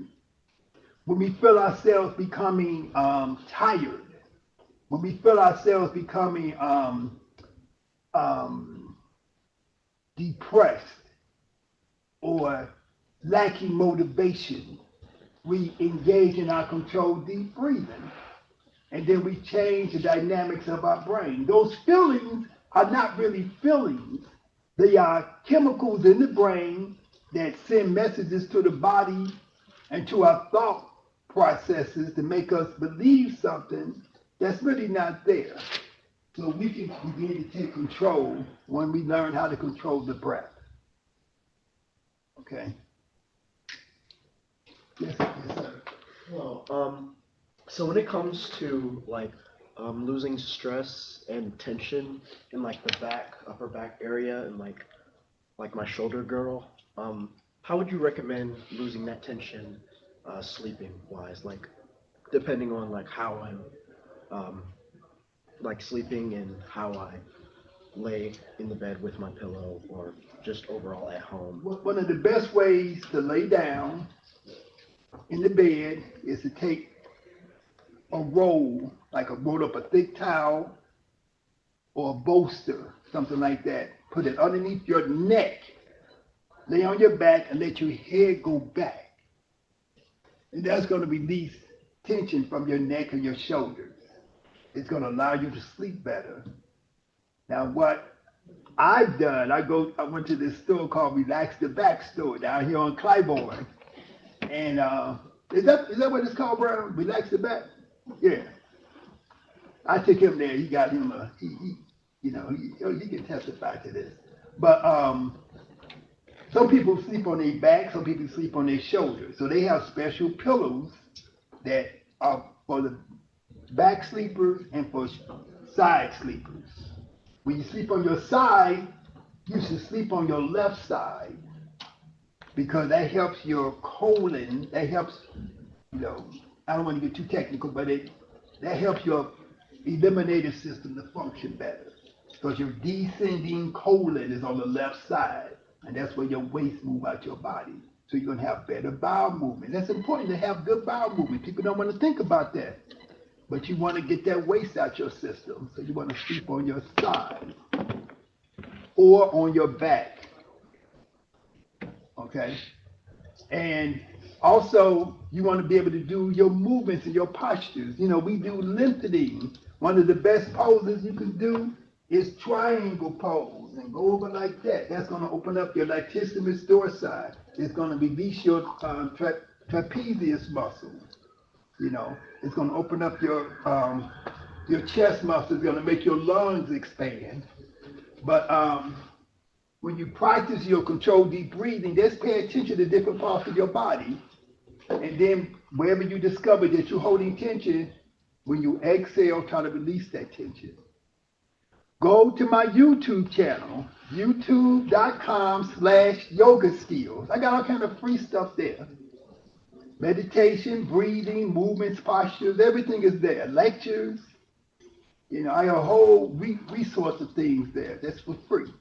when we feel ourselves becoming tired, when we feel ourselves becoming depressed or lacking motivation, we engage in our controlled deep breathing. And then we change the dynamics of our brain. Those feelings are not really feelings. They are chemicals in the brain that send messages to the body and to our thought processes to make us believe something that's really not there. So we can begin to take control when we learn how to control the breath. Okay? Yes, sir. Well, so when it comes to like losing stress and tension in like the back, upper back area and like my shoulder girdle, how would you recommend losing that tension sleeping wise? Like depending on like how I'm like sleeping and how I lay in the bed with my pillow or just overall at home. One of the best ways to lay down in the bed is to take a roll, like a roll up a thick towel or a bolster, something like that. Put it underneath your neck. Lay on your back and let your head go back. And that's going to release tension from your neck and your shoulders. It's going to allow you to sleep better. Now, what I've done, I went to this store called Relax the Back store down here on Claiborne. And is that what it's called, Brown? Relax the Back? Yeah. I took him there. He got him he can testify to this. But some people sleep on their back, some people sleep on their shoulders. So they have special pillows that are for the back sleepers and for side sleepers. When you sleep on your side, you should sleep on your left side because that helps your colon, that helps, I don't want to get too technical, but that helps your eliminative system to function better because your descending colon is on the left side. And that's where your waste move out your body. So you're going to have better bowel movement. That's important to have good bowel movement. People don't want to think about that. But you want to get that waste out your system. So you want to sleep on your side or on your back. Okay? And also, you want to be able to do your movements and your postures. We do lengthening. One of the best poses you can do is triangle pose and go over like that. That's going to open up your latissimus dorsi. It's going to release your trapezius muscle. It's going to open up your chest muscle. It's going to make your lungs expand. But when you practice your controlled deep breathing, just pay attention to different parts of your body. And then wherever you discover that you're holding tension, when you exhale, try to release that tension. Go to my YouTube channel, youtube.com/YogaSkills. I got all kind of free stuff there. Meditation, breathing, movements, postures, everything is there. Lectures. I have a whole resource of things there. That's for free.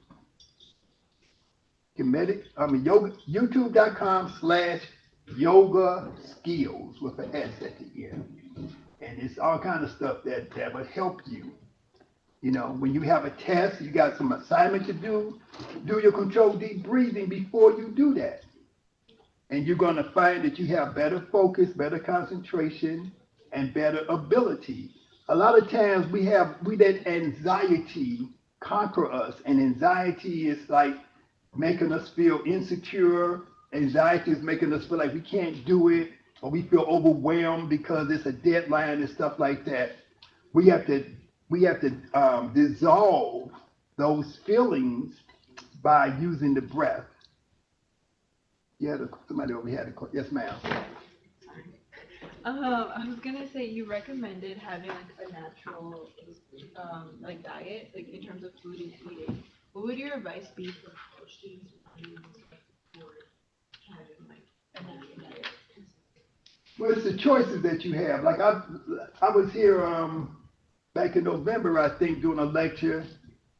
youtube.com/YogaSkills with an S at the end. And it's all kind of stuff that will help you. When you have a test, you got some assignment to do your controlled deep breathing before you do that. And you're going to find that you have better focus, better concentration, and better ability. A lot of times we let anxiety conquer us, and anxiety is like making us feel insecure. Anxiety is making us feel like we can't do it, or we feel overwhelmed because it's a deadline and stuff like that. We have to dissolve those feelings by using the breath. Somebody over here had a question. Yes, ma'am. I was gonna say you recommended having like a natural like diet, like in terms of food and eating. What would your advice be for college students for having like a natural diet? Well, it's the choices that you have. Like I was here back in November, I think, doing a lecture,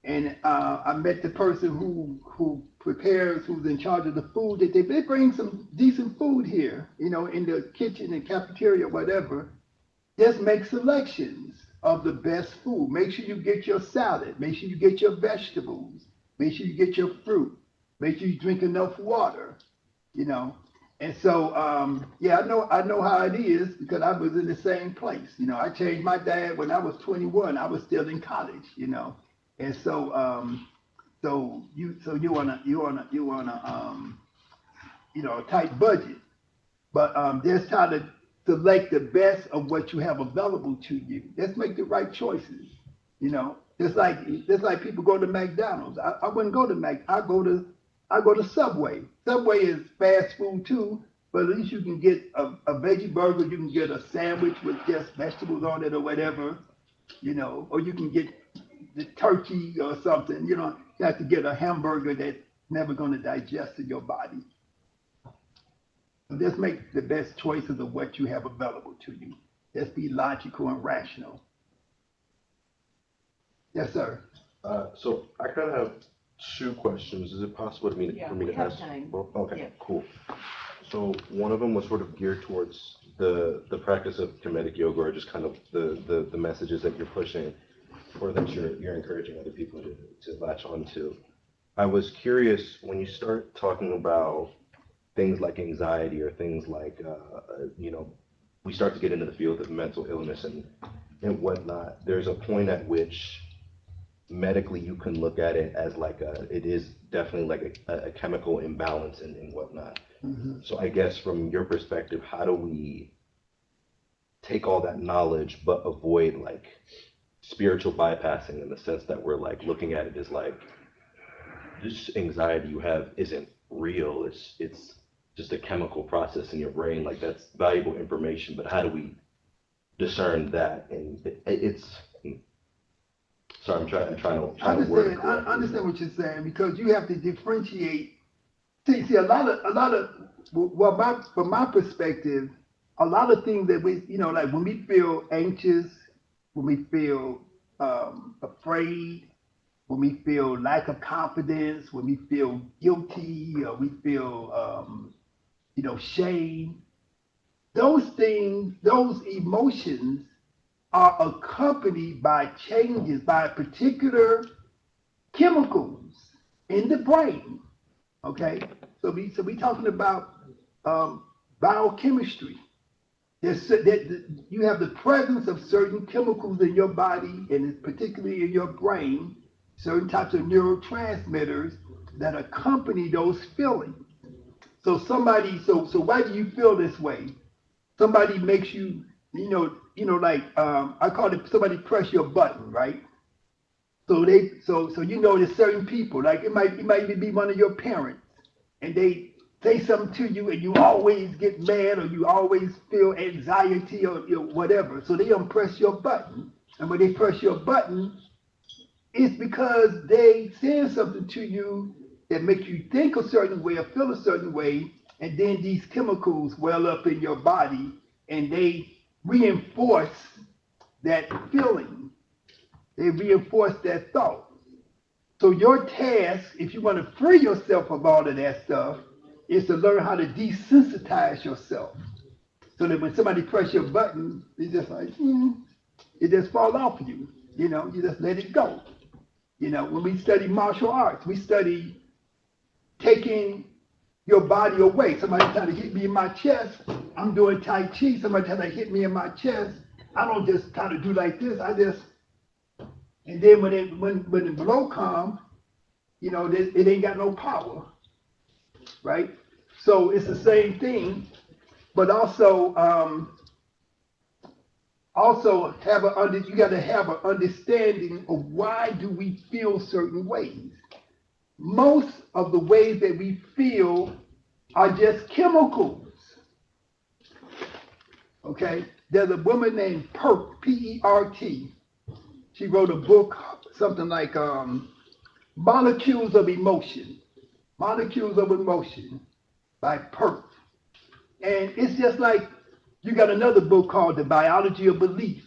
and I met the person who prepares, who's in charge of the food. They bring some decent food here, in the kitchen and cafeteria, whatever. Just make selections of the best food. Make sure you get your salad. Make sure you get your vegetables. Make sure you get your fruit. Make sure you drink enough water, And so, I know how it is because I was in the same place. I changed my diet when I was 21. I was still in college, And so, you want a tight budget, but just try to select the best of what you have available to you. Just make the right choices. Just like people go to McDonald's. I wouldn't go to I go to Subway. Subway is fast food too, but at least you can get a veggie burger. You can get a sandwich with just vegetables on it or whatever, or you can get the turkey or something. You have to get a hamburger that's never going to digest in your body. So just make the best choices of what you have available to you. Just be logical and rational. Yes, sir. So I kind of have two questions. Is it possible to Yeah, for me we to have ask? time. Well, okay, Yeah. cool. So one of them was sort of geared towards the practice of Kemetic Yoga, or just kind of the messages that you're pushing, or that you're encouraging other people to latch on to. I was curious when you start talking about things like anxiety or things like, we start to get into the field of mental illness and whatnot. There's a point at which medically you can look at it as like it is definitely like a chemical imbalance and whatnot. Mhm. So I guess from your perspective, how do we take all that knowledge but avoid like spiritual bypassing, in the sense that we're like looking at it as like, this anxiety you have isn't real. It's just a chemical process in your brain. Like, that's valuable information, but how do we discern that? And it's sorry, I'm trying to word it I correctly. understand what you're saying, because you have to differentiate. See, a lot of, well, from my perspective, a lot of things that we, like when we feel anxious, when we feel afraid, when we feel lack of confidence, when we feel guilty, or we feel, shame, those things, those emotions are accompanied by changes, by particular chemicals in the brain. Okay, so we talking about biochemistry. You have the presence of certain chemicals in your body, and particularly in your brain, certain types of neurotransmitters that accompany those feelings. So why do you feel this way? Somebody makes you, like I call it, somebody press your button, right? So there's certain people, like it might even be one of your parents, and they say something to you, and you always get mad, or you always feel anxiety, or whatever. So they press your button, and when they press your button, it's because they said something to you that make you think a certain way or feel a certain way, and then these chemicals well up in your body, and they reinforce that feeling. They reinforce that thought. So your task, if you want to free yourself of all of that stuff, is to learn how to desensitize yourself. So that when somebody press your button, it's just like, it just fall off of you. You just let it go. When we study martial arts, we study taking your body away. Somebody trying to hit me in my chest, I'm doing Tai Chi. Somebody trying to hit me in my chest, I don't just try to do like this. And then when the blow comes, it ain't got no power, right? So it's the same thing, but also you got to have an understanding of why do we feel certain ways. Most of the ways that we feel are just chemicals. Okay, there's a woman named Pert, P-E-R-T. She wrote a book, something like Molecules of Emotion. Molecules of Emotion by Pert. And it's just like, you got another book called The Biology of Belief.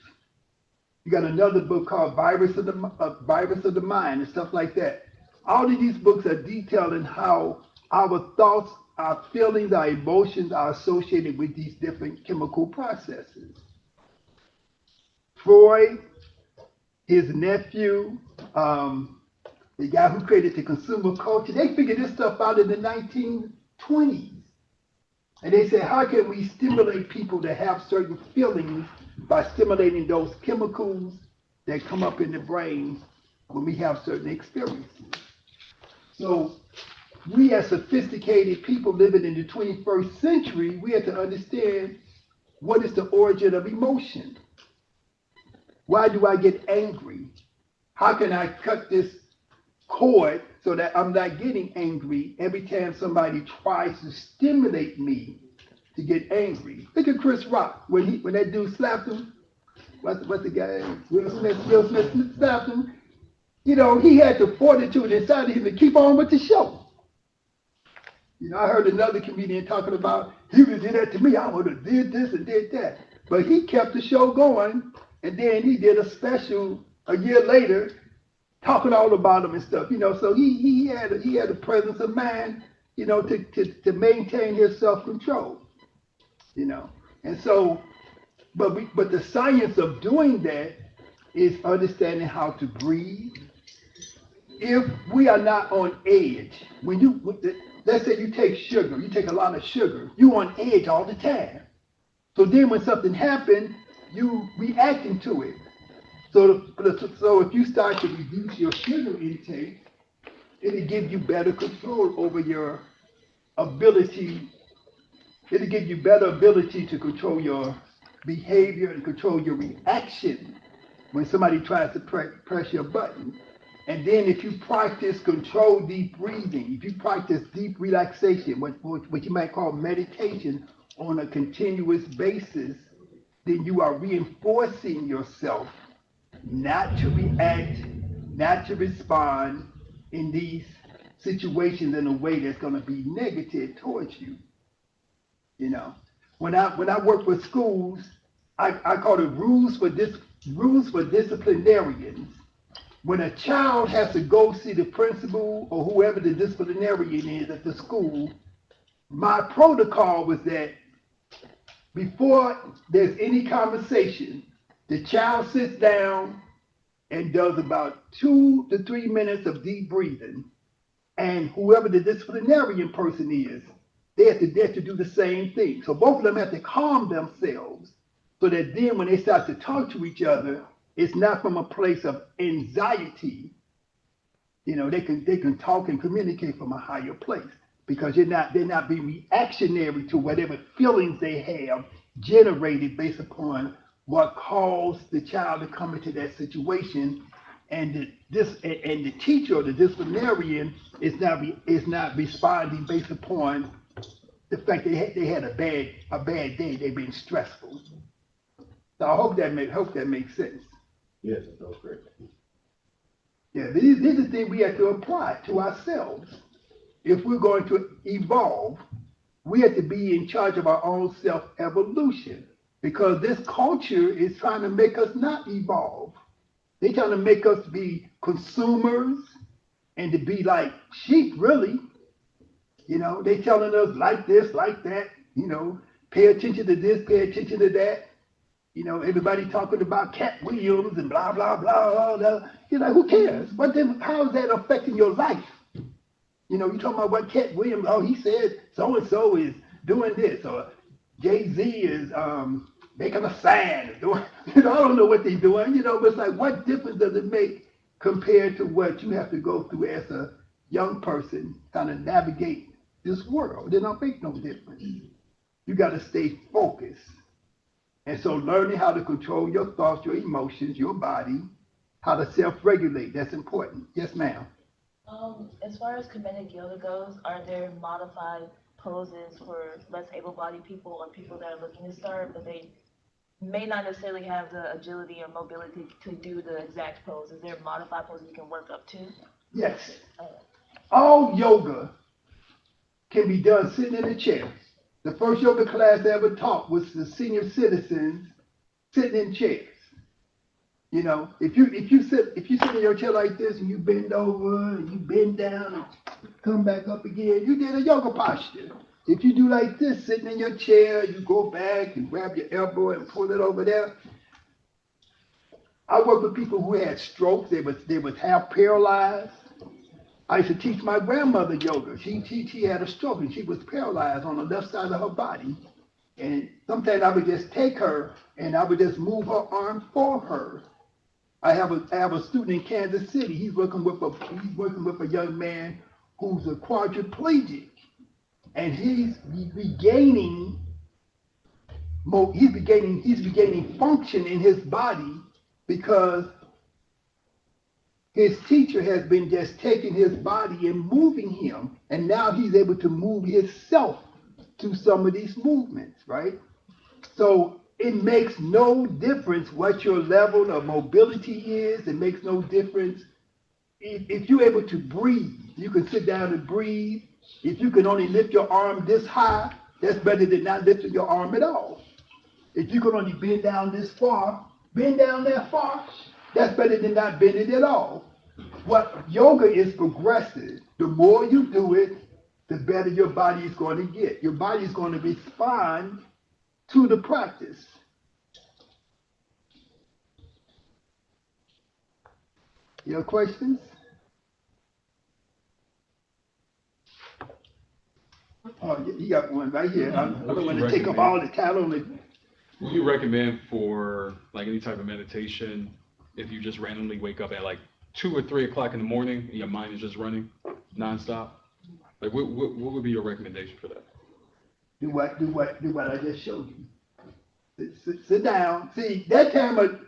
You got another book called Virus of the Mind, and stuff like that. All of these books are detailing how our thoughts, our feelings, our emotions are associated with these different chemical processes. Freud, his nephew, the guy who created the consumer culture, they figured this stuff out in the 1920s. And they said, how can we stimulate people to have certain feelings by stimulating those chemicals that come up in the brain when we have certain experiences? So we, as sophisticated people living in the 21st century, we have to understand, what is the origin of emotion? Why do I get angry? How can I cut this cord so that I'm not getting angry every time somebody tries to stimulate me to get angry? Look at Chris Rock, when that dude slapped him. What's the guy? Will Smith slapped him. He had the fortitude inside of him to keep on with the show. I heard another comedian talking about, he would do that to me, I would have did this and did that. But he kept the show going, and then he did a special a year later, talking all about him and stuff, so he had a presence of mind, to maintain his self-control, you know. And so, but the science of doing that is understanding how to breathe. If we are not on edge, let's say you take sugar, you take a lot of sugar, you on edge all the time. So then when something happens, you reacting to it. So if you start to reduce your sugar intake, it'll give you better control over your ability. It'll give you better ability to control your behavior and control your reaction when somebody tries to press your button. And then if you practice controlled deep breathing, if you practice deep relaxation, what you might call meditation on a continuous basis, then you are reinforcing yourself not to react, not to respond in these situations in a way that's going to be negative towards you. You know, when I work with schools, I call it rules for disciplinarians. When a child has to go see the principal or whoever the disciplinarian is at the school, my protocol was that before there's any conversation, the child sits down and does about 2 to 3 minutes of deep breathing. And whoever the disciplinarian person is, they have to do the same thing. So both of them have to calm themselves so that then when they start to talk to each other, it's not from a place of anxiety. They can talk and communicate from a higher place because they're not being reactionary to whatever feelings they have generated based upon what caused the child to come into that situation, and the teacher or the disciplinarian is not responding based upon the fact they had a bad day. They've been stressful. So I hope that makes sense. Yes, that was great. Yeah, these are things we have to apply to ourselves. If we're going to evolve, we have to be in charge of our own self-evolution because this culture is trying to make us not evolve. They're trying to make us be consumers and to be like sheep, really. They telling us like this, like that, pay attention to this, pay attention to that. Everybody talking about Cat Williams and blah, blah, blah, blah. You're like, who cares? But then how is that affecting your life? You talking about what Cat Williams, oh, he said so-and-so is doing this, or Jay-Z is making a sign. Doing, I don't know what they're doing, but it's like, what difference does it make compared to what you have to go through as a young person trying to navigate this world? It don't make no difference. You got to stay focused. And so learning how to control your thoughts, your emotions, your body, how to self-regulate, that's important. Yes, ma'am. As far as Kemetic Yoga goes, are there modified poses for less able-bodied people or people that are looking to start, but they may not necessarily have the agility or mobility to do the exact pose? Is there a modified pose you can work up to? Yes. All yoga can be done sitting in a chair. The first yoga class I ever taught was the senior citizens sitting in chairs. If you sit in your chair like this and you bend over and you bend down and come back up again, you did a yoga posture. If you do like this, sitting in your chair, you go back and grab your elbow and pull it over there. I work with people who had strokes. They was half paralyzed. I used to teach my grandmother yoga. She had a stroke and she was paralyzed on the left side of her body. And sometimes I would just take her and I would just move her arm for her. I have a student in Kansas City. He's working with a young man who's a quadriplegic, and he's regaining function in his body because his teacher has been just taking his body and moving him, and now he's able to move himself to some of these movements, right? So it makes no difference what your level of mobility is. It makes no difference. If you're able to breathe, you can sit down and breathe. If you can only lift your arm this high, that's better than not lifting your arm at all. If you can only bend down this far, bend down that far, that's better than not bending at all. what yoga is progressive. The more you do it, the better your body is going to get. Your body is going to respond to the practice. Your questions? Oh, you got one right here. I don't want to take up all the time on it. What do you recommend for like any type of meditation if you just randomly wake up at like 2 or 3 o'clock in the morning and your mind is just running nonstop? Like what would be your recommendation for that? Do what I just showed you. Sit down. See, that time of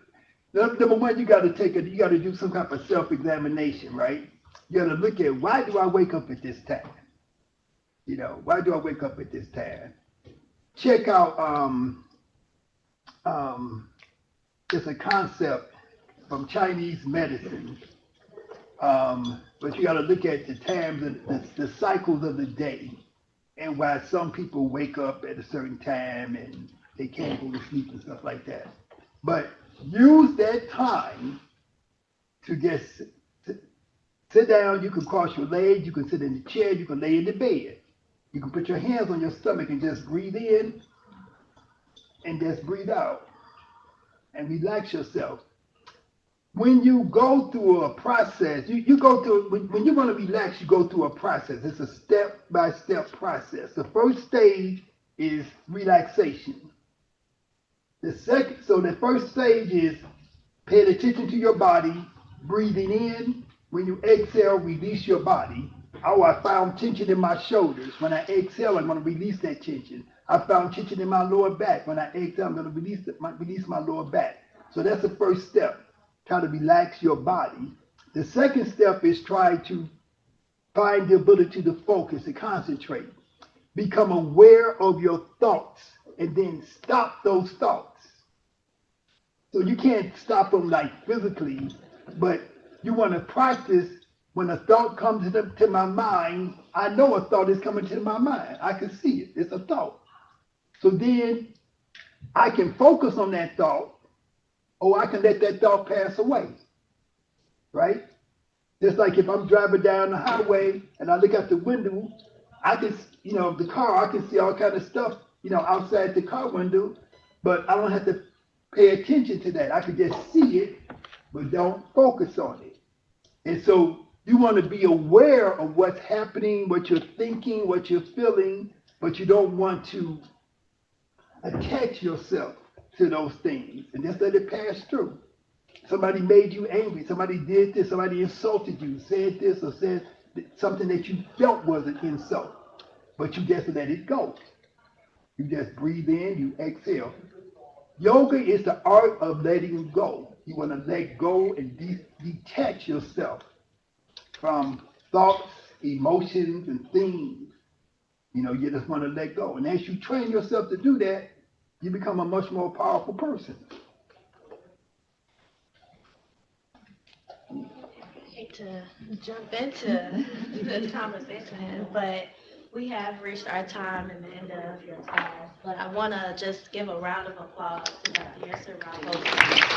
number one, you got to do some kind of self-examination, right? You got to look at, why do I wake up at this time? You know, why do I wake up at this time? Check out it's a concept from Chinese medicine. But you got to look at the times and the cycles of the day, and why some people wake up at a certain time and they can't go to sleep and stuff like that. But use that time to just sit down. You can cross your legs, you can sit in the chair, you can lay in the bed. You can put your hands on your stomach and just breathe in and just breathe out and relax yourself. When you go through a process, you go through, when you want to relax, you go through a process. It's a step-by-step process. The first stage is relaxation. The first stage is paying attention to your body, breathing in. When you exhale, release your body. Oh, I found tension in my shoulders. When I exhale, I'm going to release that tension. I found tension in my lower back. When I exhale, I'm going to release my lower back. So that's the first step. Try to relax your body. The second step is try to find the ability to focus and concentrate. Become aware of your thoughts and then stop those thoughts. So you can't stop them like physically, but you want to practice. When a thought comes to my mind, I know a thought is coming to my mind. I can see it. It's a thought. So then I can focus on that thought, or I can let that thought pass away. Right? Just like if I'm driving down the highway and I look out the window, I can, the car, I can see all kind of stuff, outside the car window, but I don't have to pay attention to that. I can just see it, but don't focus on it. And so you want to be aware of what's happening, what you're thinking, what you're feeling, but you don't want to attach yourself to those things and just let it pass through. Somebody made you angry, somebody did this, somebody insulted you, said this or said something that you felt was an insult, but you just let it go. You just breathe in, you exhale. Yoga is the art of letting go. You want to let go and detach yourself from thoughts, emotions, and things. You just want to let go. And as you train yourself to do that, you become a much more powerful person. I hate to jump into this conversation, but we have reached our time and the end of your class. But I want to just give a round of applause to Dr. Yirser Ra Hotep.